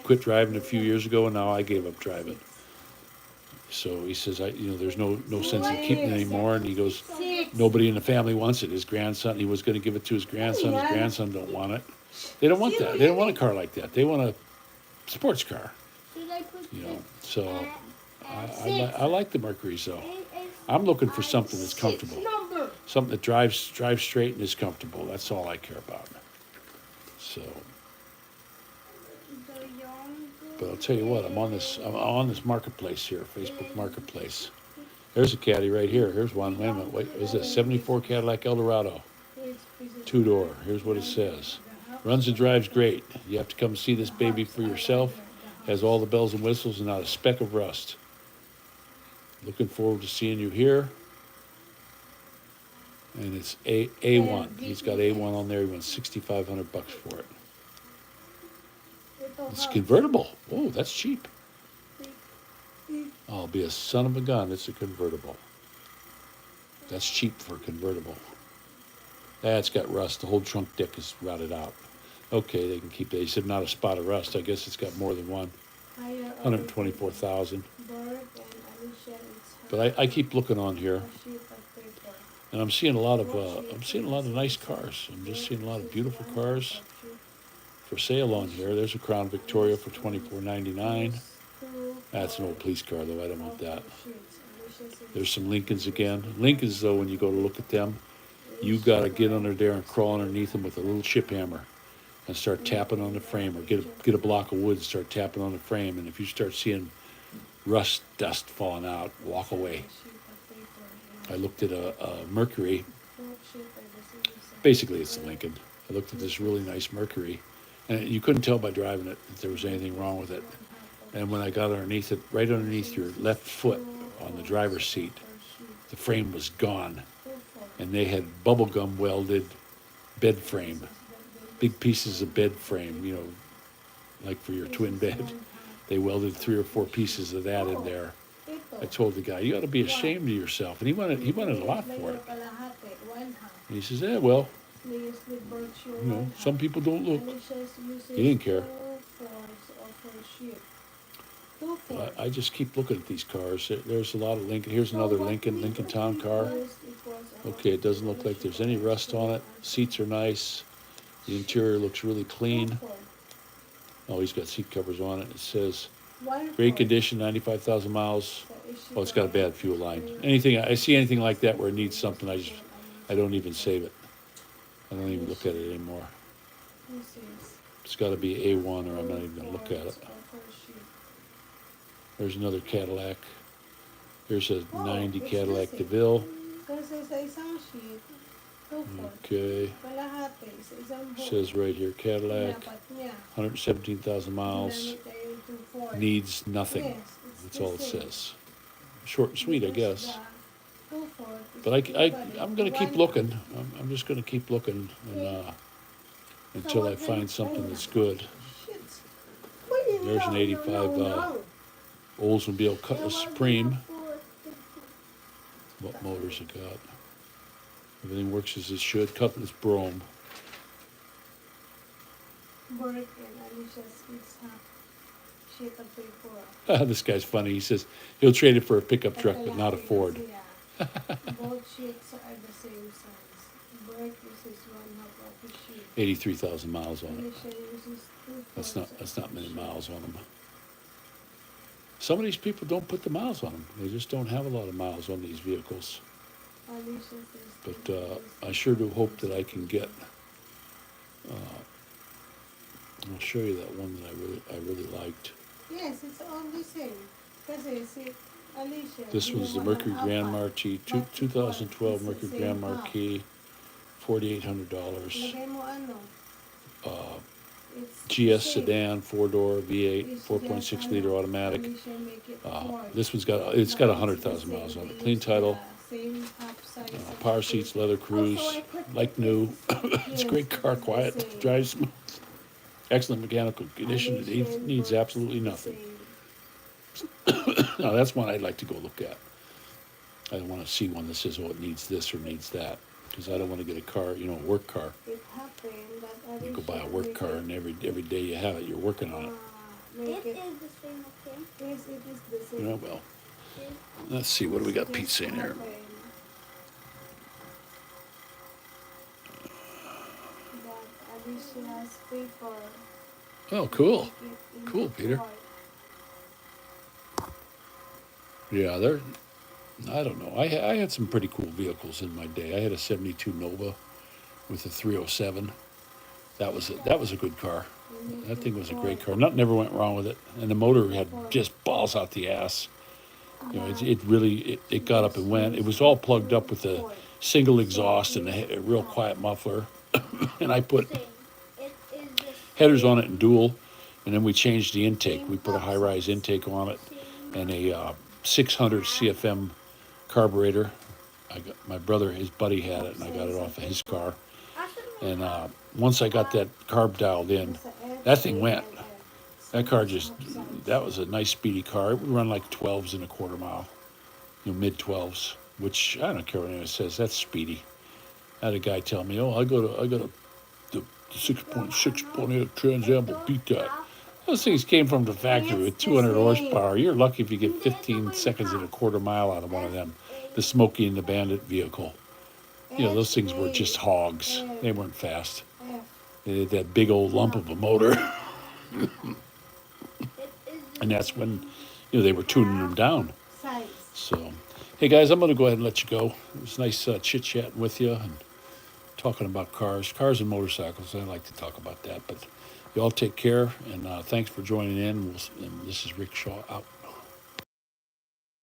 quit driving a few years ago, and now I gave up driving. So he says, there's no sense in keeping it anymore. And he goes, Six. nobody in the family wants it. His grandson, he was going to give it to his grandson. His grandson don't want it. They don't want that. They don't want a car like that. They want a sports car, Should I put So I like the Mercury. So I'm looking for something that's comfortable, Number. something that drives straight and is comfortable. That's all I care about. So, the young? but I'll tell you what, I'm on this marketplace here, Facebook Marketplace. There's a caddy right here. Here's one. Wait a minute. Wait, is this 74 Cadillac Eldorado? Two-door. Here's what it says. Runs and drives great. You have to come see this baby for yourself. Has all the bells and whistles and not a speck of rust. Looking forward to seeing you here. And it's A1. He's got A1 on there. He wants $6,500 for it. It's convertible. Oh, that's cheap. I'll be a son of a gun. It's a convertible. That's cheap for a convertible. That's got rust. The whole trunk deck is rotted out. Okay, they can keep that. He said not a spot of rust. I guess it's got more than one. 124,000. But I keep looking on here, and I'm seeing a lot of nice cars. I'm just seeing a lot of beautiful cars for sale on here. There's a Crown Victoria for $24.99. That's an old police car though. I don't want that. There's some Lincolns again. Lincolns though, when you go to look at them, you gotta get under there and crawl underneath them with a little chip hammer and start tapping on the frame, or get a block of wood and start tapping on the frame. And if you start seeing rust dust falling out, walk away. I looked at a Mercury. Basically, it's a Lincoln. I looked at this really nice Mercury, and you couldn't tell by driving it that there was anything wrong with it. And when I got underneath it, right underneath your left foot on the driver's seat, the frame was gone. And they had bubble gum welded bed frame, big pieces of bed frame, like for your twin bed. They welded 3 or 4 pieces of that in there. I told the guy, you ought to be ashamed of yourself. And he wanted a lot for it. And he says, yeah, well, some people don't look. He didn't care. But I just keep looking at these cars. There's a lot of Lincoln. Here's another Lincoln Town car. Okay, it doesn't look like there's any rust on it. Seats are nice. The interior looks really clean. Oh, he's got seat covers on it. It says, great condition, 95,000 miles. Oh, it's got a bad fuel line. I see anything like that where it needs something, I don't even save it. I don't even look at it anymore. It's got to be A1 or I'm not even going to look at it. There's another Cadillac. There's a 90 Cadillac DeVille. Okay. Says right here, Cadillac, 117,000 miles, needs nothing. That's all it says. Short and sweet, I guess. But I'm going to keep looking. I'm just going to keep looking until I find something that's good. There's an 85 Oldsmobile Cutlass Supreme. What motors it got? Everything works as it should. Cutlass Brougham. This guy's funny. He says he'll trade it for a pickup truck, but not a Ford. Both sheets are the same size. Brake is 1/2 of the sheet. 83,000 miles on it. Alicia uses 2 That's not many miles on them. Some of these people don't put the miles on them. They just don't have a lot of miles on these vehicles. But I sure do hope that I can get. I'll show you that one that I really liked. Yes, it's all the same. Alicia, This was the Mercury Grand Marquis, 2012 Mercury Grand Marquis, $4,800. GS sedan, 4-door V8, 4.6 liter automatic. This one's got 100,000 miles on it. Clean title, power seats, leather cruise, like new. It's a great car, quiet, drives smooth. Excellent mechanical condition. It needs absolutely nothing. Now that's one I'd like to go look at. I don't want to see one that says, oh, it needs this or needs that, because I don't want to get a car, a work car. You go buy a work car, and every day you have it, you're working on it. It is the same, okay? Yes, it is the same. Well, Let's see, what do we got Pete Just saying here? happened that Alicia's paper. Oh, cool. Make it into Cool, Peter. toy. Yeah, they're, I don't know. I had some pretty cool vehicles in my day. I had a 72 Nova with a 307. That was a good car. We make That it thing was a great toy. car. Nothing ever went wrong with it. And the motor had just balls out the ass. You know, it really, it got up and went. It was all plugged up with a single exhaust and a real quiet muffler. And I put It is the headers on it in dual. And then we changed the intake. We put a high-rise intake on it and a 600 CFM carburetor. I got my brother, his buddy had it, and I got it off of his car. And once I got that carb dialed in, It's a F, that thing A, went. and F. That car just, Upsides. that was a nice speedy car. It would run like 12s in a quarter mile, you know, mid 12s, which I don't care what anyone says, that's speedy. I had a guy tell me, oh, I got a the 6.6.8 Trans Am will beat that. Those things came from the factory with 200 horsepower. You're lucky if you get 15 seconds in a quarter mile out of one of them. The Smokey and the Bandit vehicle. You know, those things were just hogs. They weren't fast. F. They had that big old lump of a motor. it is And that's when, you know, they were tuning them down. Size. So, hey guys, I'm going to go ahead and let you go. It was nice chit chatting with you and talking about cars and motorcycles. I like to talk about that. But y'all take care and thanks for joining in. And this is Rick Shaw out.